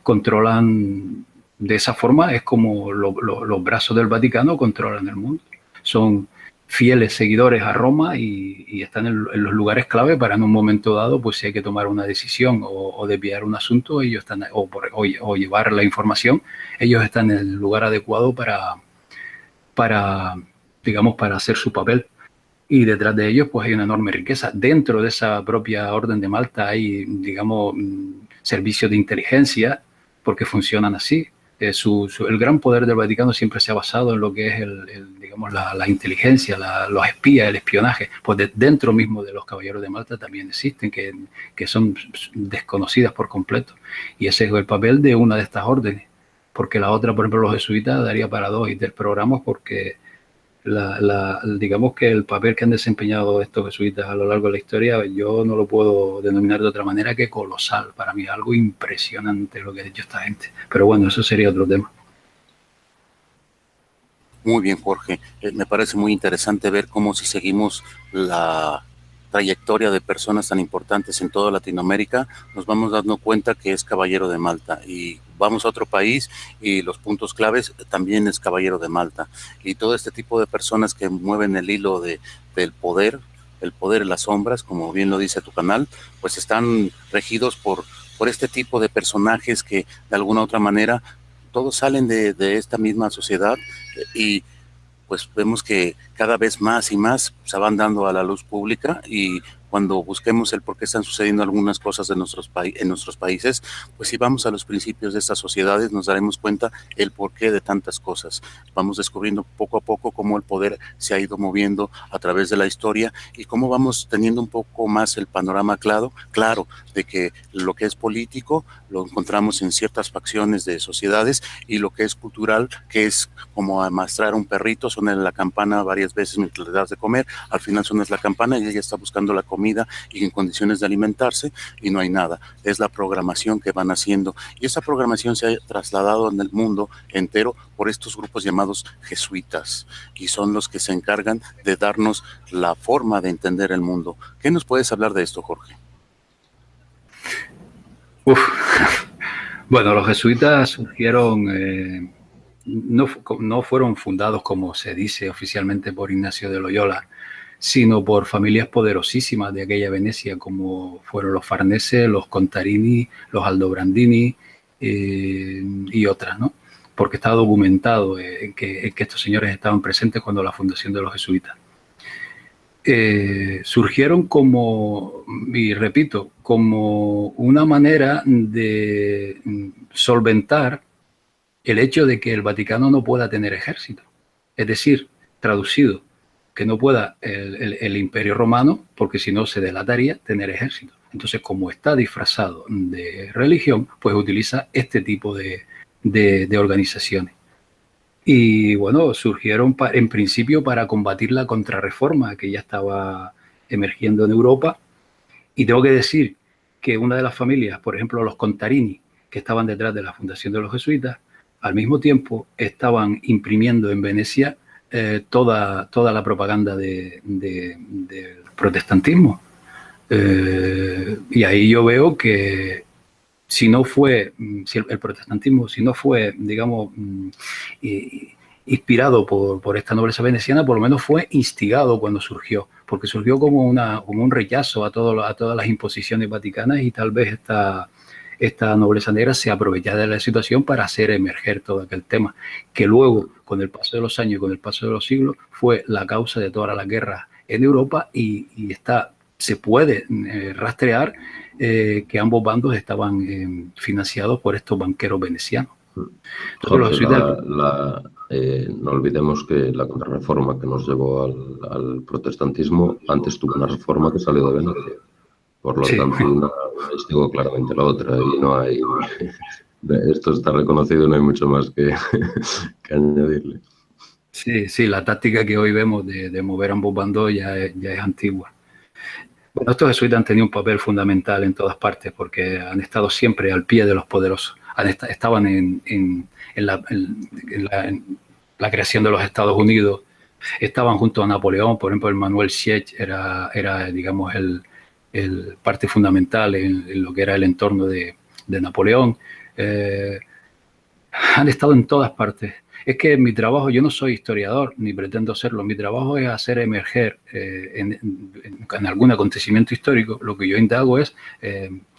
C: Controlan, de esa forma es como los brazos del Vaticano controlan el mundo. Son fieles seguidores a Roma y están en los lugares clave para en un momento dado, pues si hay que tomar una decisión o desviar un asunto, ellos están, o llevar la información, ellos están en el lugar adecuado para hacer su papel. Y detrás de ellos pues hay una enorme riqueza. Dentro de esa propia Orden de Malta hay, digamos, servicios de inteligencia, porque funcionan así. El gran poder del Vaticano siempre se ha basado en lo que es digamos, la inteligencia, los espías, el espionaje. Pues dentro mismo de los caballeros de Malta también existen, que son desconocidas por completo. Y ese es el papel de una de estas órdenes. Porque la otra, por ejemplo, los jesuitas, daría para 2 y 3 programas, porque digamos que el papel que han desempeñado estos jesuitas a lo largo de la historia, yo no lo puedo denominar de otra manera que colosal. Para mí es algo impresionante lo que ha hecho esta gente. Pero bueno, eso sería otro tema.
A: Muy bien, Jorge. Me parece muy interesante ver cómo, si seguimos la trayectoria de personas tan importantes en toda Latinoamérica, nos vamos dando cuenta que es caballero de Malta, y vamos a otro país y los puntos claves también es caballero de Malta, y todo este tipo de personas que mueven el hilo del poder, el poder en las sombras, como bien lo dice tu canal, pues están regidos por este tipo de personajes que de alguna u otra manera todos salen de esta misma sociedad, y pues vemos que cada vez más y más se van dando a la luz pública, y cuando busquemos el por qué están sucediendo algunas cosas en nuestros países, pues si vamos a los principios de estas sociedades nos daremos cuenta el porqué de tantas cosas. Vamos descubriendo poco a poco cómo el poder se ha ido moviendo a través de la historia y cómo vamos teniendo un poco más el panorama claro de que lo que es político lo encontramos en ciertas facciones de sociedades, y lo que es cultural, que es como amastrar a un perrito, sonarle la campana varias veces mientras le das de comer, al final sonas la campana y ella está buscando la comida y en condiciones de alimentarse, y no hay nada. Es la programación que van haciendo, y esa programación se ha trasladado en el mundo entero por estos grupos llamados jesuitas, y son los que se encargan de darnos la forma de entender el mundo. ¿Qué nos puedes hablar de esto, Jorge?
C: Bueno, los jesuitas surgieron, no fueron fundados, como se dice oficialmente, por Ignacio de Loyola, sino por familias poderosísimas de aquella Venecia, como fueron los Farnese, los Contarini, los Aldobrandini y otras, ¿no? Porque está documentado que estos señores estaban presentes cuando la fundación de los jesuitas. Surgieron como, y repito, como una manera de solventar el hecho de que el Vaticano no pueda tener ejército. Es decir, traducido, que no pueda el Imperio Romano, porque si no se delataría, tener ejército. Entonces, como está disfrazado de religión, pues utiliza este tipo de organizaciones. Y bueno, surgieron en principio para combatir la contrarreforma que ya estaba emergiendo en Europa. Y tengo que decir que una de las familias, por ejemplo, los Contarini, que estaban detrás de la fundación de los jesuitas, al mismo tiempo estaban imprimiendo en Venecia toda la propaganda del protestantismo. Y ahí yo veo que si no fue, si el protestantismo, si no fue, digamos, inspirado por esta nobleza veneciana, por lo menos fue instigado cuando surgió, porque surgió como un rechazo a todas las imposiciones vaticanas, y tal vez esta nobleza negra se aprovechara de la situación para hacer emerger todo aquel tema, que luego, con el paso de los años y con el paso de los siglos, fue la causa de todas las guerras en Europa, y se puede rastrear que ambos bandos estaban financiados por estos banqueros venecianos.
B: Jorge, no olvidemos que la contrarreforma que nos llevó al protestantismo antes tuvo una reforma que salió de Venecia. Por lo tanto, una distingo claramente la otra, y no hay... Esto está reconocido, no hay mucho más que añadirle.
C: Sí, la táctica que hoy vemos de mover ambos bandos ya es antigua. Bueno, estos jesuitas han tenido un papel fundamental en todas partes porque han estado siempre al pie de los poderosos. Estaban en la creación de los Estados Unidos, estaban junto a Napoleón. Por ejemplo, el Manuel Siech era digamos, el parte fundamental en lo que era el entorno de Napoleón. Han estado en todas partes. Es que mi trabajo, yo no soy historiador, ni pretendo serlo, mi trabajo es hacer emerger en algún acontecimiento histórico. Lo que yo indago es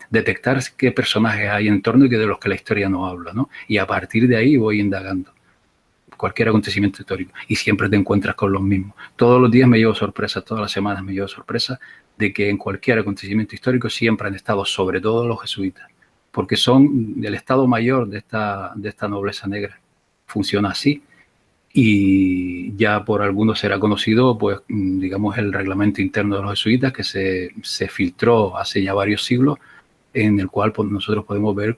C: detectar qué personajes hay en torno y que de los que la historia no habla, ¿no? Y a partir de ahí voy indagando cualquier acontecimiento histórico, y siempre te encuentras con los mismos. Todos los días me llevo sorpresas, todas las semanas me llevo sorpresas de que en cualquier acontecimiento histórico siempre han estado, sobre todo los jesuitas, porque son el estado mayor de esta nobleza negra. Funciona así, y ya por algunos será conocido, pues, digamos, el reglamento interno de los jesuitas, que se filtró hace ya varios siglos, en el cual pues, nosotros podemos ver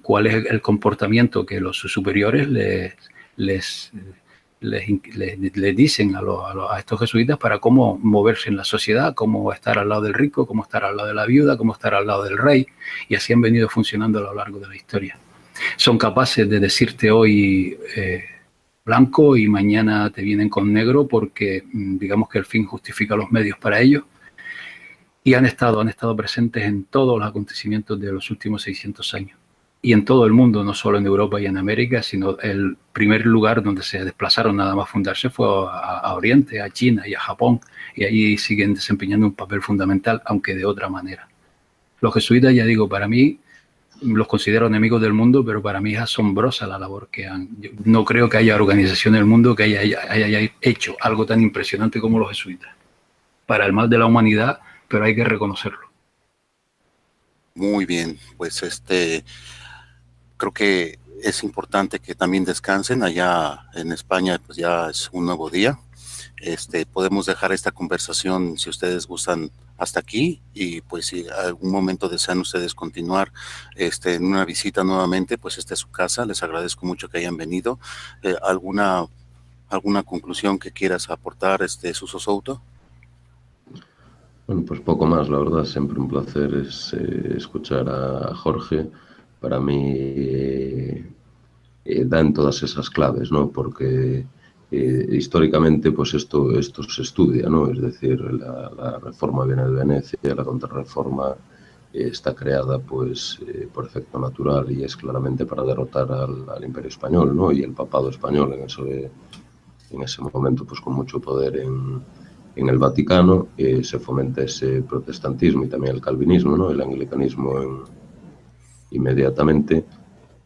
C: cuál es el comportamiento que sus superiores les dicen a estos jesuitas para cómo moverse en la sociedad, cómo estar al lado del rico, cómo estar al lado de la viuda, cómo estar al lado del rey, y así han venido funcionando a lo largo de la historia. Son capaces de decirte hoy blanco y mañana te vienen con negro, porque digamos que el fin justifica los medios para ello, y han estado presentes en todos los acontecimientos de los últimos 600 años. Y en todo el mundo, no solo en Europa y en América, sino el primer lugar donde se desplazaron nada más fundarse fue a Oriente, a China y a Japón, y allí siguen desempeñando un papel fundamental, aunque de otra manera. Los jesuitas, ya digo, para mí, los considero enemigos del mundo, pero para mí es asombrosa la labor que han... Yo no creo que haya organización en el mundo que haya hecho algo tan impresionante como los jesuitas, para el mal de la humanidad, pero hay que reconocerlo.
A: Muy bien, pues creo que es importante que también descansen. Allá en España pues ya es un nuevo día. Podemos dejar esta conversación, si ustedes gustan, hasta aquí, y pues si algún momento desean ustedes continuar en una visita nuevamente, pues esta es su casa. Les agradezco mucho que hayan venido. ¿Alguna conclusión que quieras aportar, Suso Souto?
B: Bueno, pues poco más, la verdad, siempre un placer escuchar a Jorge. Para mí da en todas esas claves, ¿no? Porque históricamente pues esto se estudia, ¿no? Es decir, la reforma viene de Venecia, la contrarreforma está creada pues por efecto natural, y es claramente para derrotar al Imperio Español, ¿no? Y el papado español en ese momento pues con mucho poder en el Vaticano, se fomenta ese protestantismo y también el calvinismo, ¿no? El anglicanismo inmediatamente,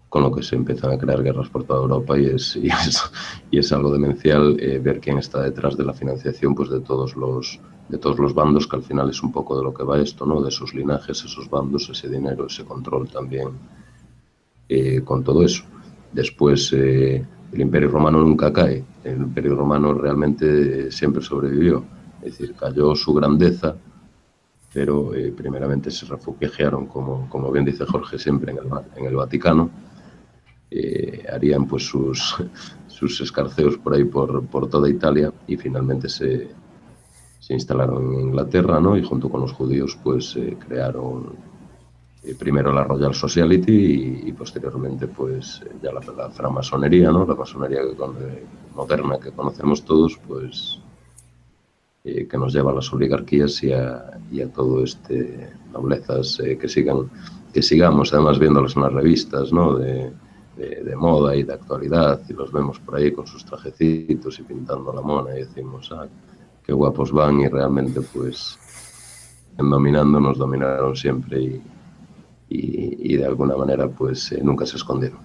B: con lo que se empiezan a crear guerras por toda Europa, y es algo demencial ver quién está detrás de la financiación pues de todos los bandos, que al final es un poco de lo que va esto, ¿no? De esos linajes, esos bandos, ese dinero, ese control también con todo eso. Después el Imperio Romano nunca cae, el Imperio Romano realmente siempre sobrevivió, es decir, cayó su grandeza, pero primeramente se refugiaron, como bien dice Jorge, siempre en el Vaticano. harían pues sus escarceos por ahí por toda Italia y finalmente se instalaron en Inglaterra, ¿no? Y junto con los judíos pues crearon primero la Royal Society y posteriormente pues ya la francmasonería, ¿no? La masonería moderna que conocemos todos, pues que nos lleva a las oligarquías y a todo noblezas que sigamos además viéndolas en las revistas, ¿no? De moda y de actualidad, y los vemos por ahí con sus trajecitos y pintando la mona y decimos, qué guapos van, y realmente pues nos dominaron siempre y de alguna manera pues nunca se escondieron.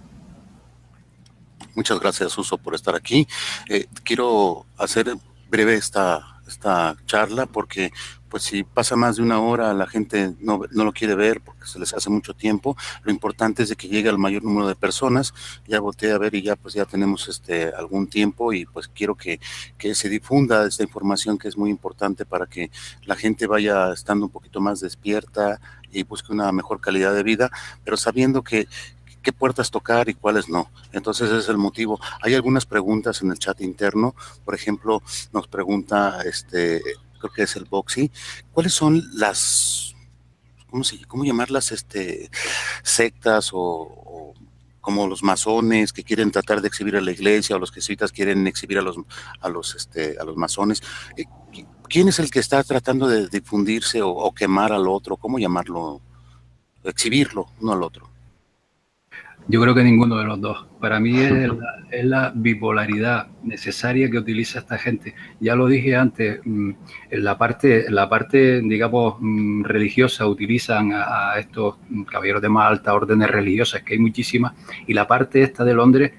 A: Muchas gracias, Suso, por estar aquí. Quiero hacer breve esta charla porque pues si pasa más de una hora la gente no lo quiere ver porque se les hace mucho tiempo. Lo importante es de que llegue al mayor número de personas. Ya volteé a ver y ya tenemos algún tiempo y pues quiero que se difunda esta información que es muy importante para que la gente vaya estando un poquito más despierta y busque una mejor calidad de vida, pero sabiendo qué puertas tocar y cuáles no. Entonces ese es el motivo. Hay algunas preguntas en el chat interno. Por ejemplo, nos pregunta, creo que es el Boxy, ¿cuáles son las, cómo llamarlas, sectas o como los masones que quieren tratar de exhibir a la iglesia, o los jesuitas quieren exhibir a los masones? ¿Quién es el que está tratando de difundirse o quemar al otro? ¿Cómo llamarlo? Exhibirlo uno al otro.
C: Yo creo que ninguno de los dos. Para mí es la bipolaridad necesaria que utiliza esta gente. Ya lo dije antes, en la parte digamos, religiosa utilizan a estos caballeros de más alta órdenes religiosas, que hay muchísimas, y la parte esta de Londres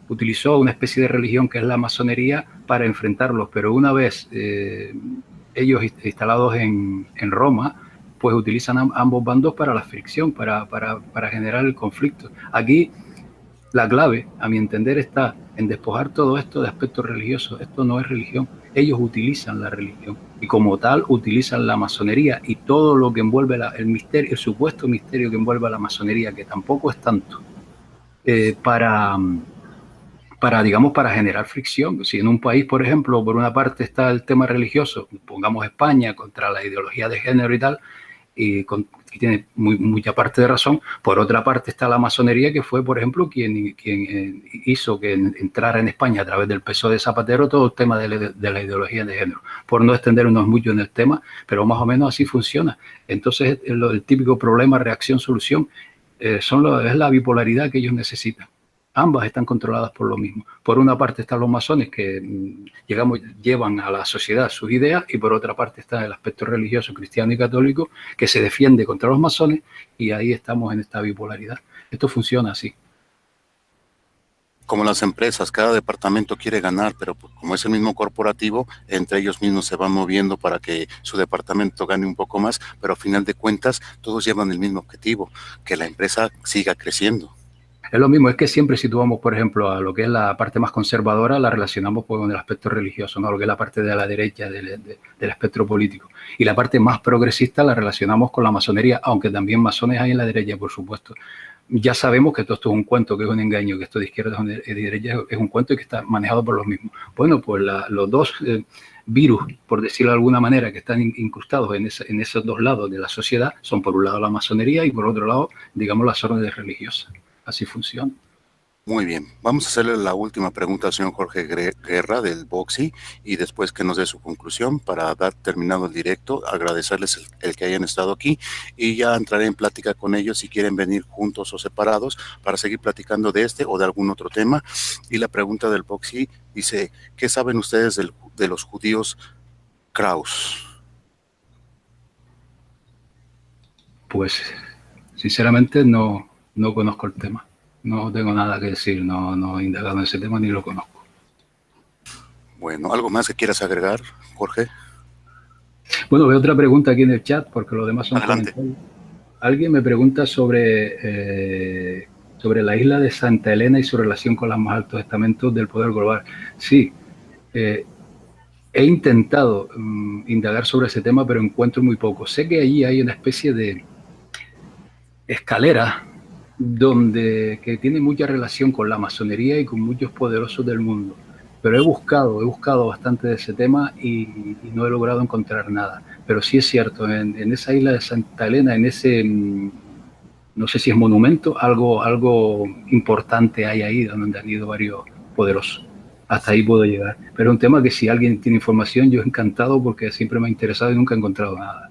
C: utilizó una especie de religión que es la masonería para enfrentarlos, pero una vez ellos instalados en Roma, pues utilizan ambos bandos para la fricción, para generar el conflicto. Aquí la clave, a mi entender, está en despojar todo esto de aspectos religiosos. Esto no es religión. Ellos utilizan la religión y como tal utilizan la masonería y todo lo que envuelve el misterio, el supuesto misterio que envuelve a la masonería, que tampoco es tanto, para generar fricción. Si en un país, por ejemplo, por una parte está el tema religioso, pongamos España, contra la ideología de género y tal, y tiene mucha parte de razón. Por otra parte está la masonería, que fue, por ejemplo, quien hizo que entrara en España a través del PSOE de Zapatero todo el tema de la ideología de género. Por no extendernos mucho en el tema, pero más o menos así funciona. Entonces, el típico problema, reacción, solución, es la bipolaridad que ellos necesitan. Ambas están controladas por lo mismo. Por una parte están los masones que llevan a la sociedad sus ideas, y por otra parte está el aspecto religioso, cristiano y católico, que se defiende contra los masones, y ahí estamos en esta bipolaridad. Esto funciona así.
A: Como las empresas, cada departamento quiere ganar, pero como es el mismo corporativo, entre ellos mismos se van moviendo para que su departamento gane un poco más, pero a final de cuentas todos llevan el mismo objetivo, que la empresa siga creciendo.
C: Es lo mismo, es que siempre situamos, por ejemplo, a lo que es la parte más conservadora, la relacionamos con el aspecto religioso, ¿no? Lo que es la parte de la derecha del espectro político. Y la parte más progresista la relacionamos con la masonería, aunque también masones hay en la derecha, por supuesto. Ya sabemos que todo esto es un cuento, que es un engaño, que esto de izquierda y de derecha es un cuento y que está manejado por los mismos. Bueno, pues los dos virus, por decirlo de alguna manera, que están incrustados en esos dos lados de la sociedad, son por un lado la masonería y por otro lado, digamos, las órdenes religiosas. Así funciona.
A: Muy bien, vamos a hacerle la última pregunta al señor Jorge Guerra del Boxy y después que nos dé su conclusión para dar terminado el directo, agradecerles el que hayan estado aquí y ya entraré en plática con ellos si quieren venir juntos o separados para seguir platicando de este o de algún otro tema. Y la pregunta del Boxy dice, ¿qué saben ustedes de los judíos Kraus?
C: Pues sinceramente no conozco el tema, no tengo nada que decir, no he indagado en ese tema ni lo conozco.
A: Bueno, ¿algo más que quieras agregar, Jorge?
C: Bueno, veo otra pregunta aquí en el chat, porque lo demás son
A: Adelante.
C: comentarios. Alguien me pregunta sobre la isla de Santa Elena y su relación con los más altos estamentos del poder global. Sí, he intentado indagar sobre ese tema, pero encuentro muy poco. Sé que allí hay una especie de escalera que tiene mucha relación con la masonería y con muchos poderosos del mundo. Pero he buscado bastante de ese tema y no he logrado encontrar nada. Pero sí es cierto, en esa isla de Santa Elena, en ese, no sé si es monumento, algo importante hay ahí donde han ido varios poderosos. Hasta ahí puedo llegar. Pero es un tema que si alguien tiene información, yo encantado porque siempre me ha interesado y nunca he encontrado nada.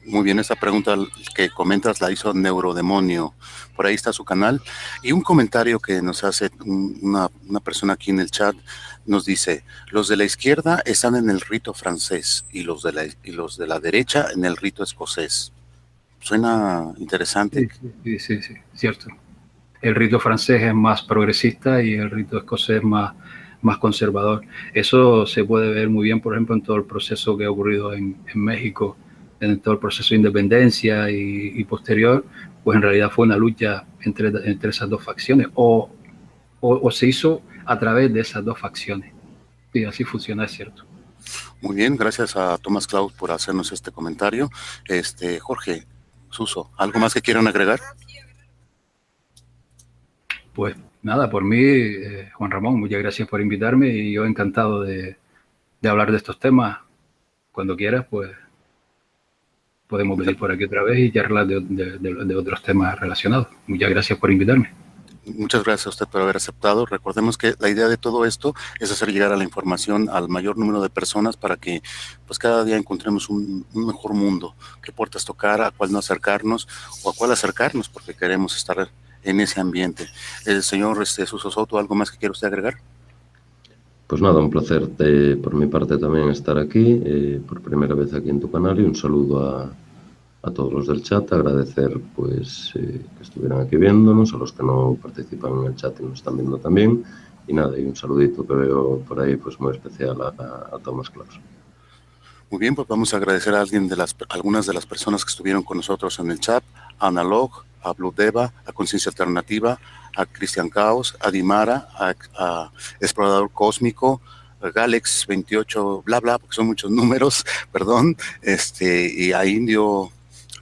A: Muy bien, esa pregunta que comentas la hizo Neurodemonio. Por ahí está su canal. Y un comentario que nos hace una persona aquí en el chat nos dice: los de la izquierda están en el rito francés y los de la derecha en el rito escocés. Suena interesante.
C: Sí, cierto. El rito francés es más progresista y el rito escocés más conservador. Eso se puede ver muy bien, por ejemplo, en todo el proceso que ha ocurrido en México, en todo el proceso de independencia y posterior, pues en realidad fue una lucha entre esas dos facciones, o se hizo a través de esas dos facciones. Sí, así funciona, es cierto.
A: Muy bien, gracias a Tomás Claus por hacernos este comentario. Jorge, Suso, ¿algo más que quieran agregar?
C: Pues nada, por mí, Juan Ramón, muchas gracias por invitarme y yo encantado de hablar de estos temas. Cuando quieras, pues podemos venir por aquí otra vez y charlar de otros temas relacionados. Muchas gracias por invitarme.
A: Muchas gracias a usted por haber aceptado. Recordemos que la idea de todo esto es hacer llegar a la información al mayor número de personas para que pues cada día encontremos un mejor mundo. Qué puertas tocar, a cuál no acercarnos o a cuál acercarnos, porque queremos estar en ese ambiente. El señor Suso Soto, ¿algo más que quiera usted agregar?
B: Pues nada, un placer por mi parte también estar aquí, por primera vez aquí en tu canal, y un saludo a todos los del chat, agradecer pues que estuvieran aquí viéndonos, a los que no participan en el chat y nos están viendo también, y nada, y un saludito que veo por ahí pues muy especial a Tomás Claus.
A: Muy bien, pues vamos a agradecer a algunas de las personas que estuvieron con nosotros en el chat: a Analog, a Blue Deva, a Conciencia Alternativa, a Cristian Caos, a Dimara, a Explorador Cósmico, a Galex 28, bla bla, porque son muchos números, perdón, y a Indio,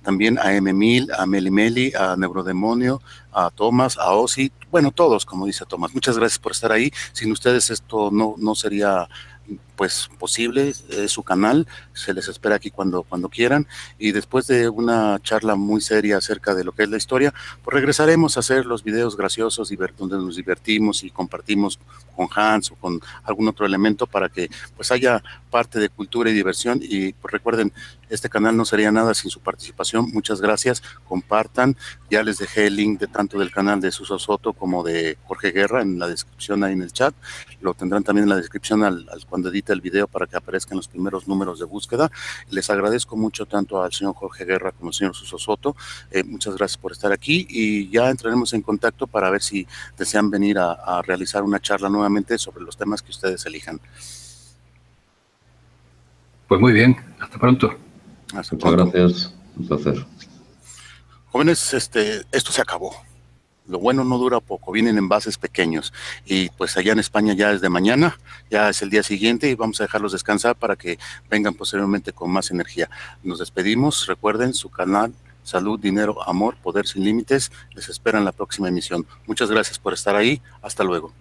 A: también a M1000, a Melimeli, a Neurodemonio, a Tomás, a Ozzy, bueno, todos, como dice Tomás. Muchas gracias por estar ahí. Sin ustedes esto no sería pues posible, su canal, se les espera aquí cuando quieran, y después de una charla muy seria acerca de lo que es la historia, pues regresaremos a hacer los videos graciosos donde nos divertimos y compartimos con Hans o con algún otro elemento para que pues haya parte de cultura y diversión. Y pues recuerden, este canal no sería nada sin su participación. Muchas gracias, compartan. Ya les dejé el link de tanto del canal de Suso Soto como de Jorge Guerra en la descripción ahí en el chat. Lo tendrán también en la descripción cuando edite el video para que aparezcan los primeros números de búsqueda. Les agradezco mucho tanto al señor Jorge Guerra como al señor Suso Soto. Muchas gracias por estar aquí y ya entraremos en contacto para ver si desean venir a realizar una charla nuevamente sobre los temas que ustedes elijan.
C: Pues muy bien, hasta pronto.
B: Muchas gracias, un placer.
A: Jóvenes, esto se acabó. Lo bueno no dura poco, vienen envases pequeños y pues allá en España ya es de mañana, ya es el día siguiente y vamos a dejarlos descansar para que vengan posteriormente con más energía. Nos despedimos, recuerden su canal Salud, Dinero, Amor, Poder Sin Límites, les espera en la próxima emisión. Muchas gracias por estar ahí, hasta luego.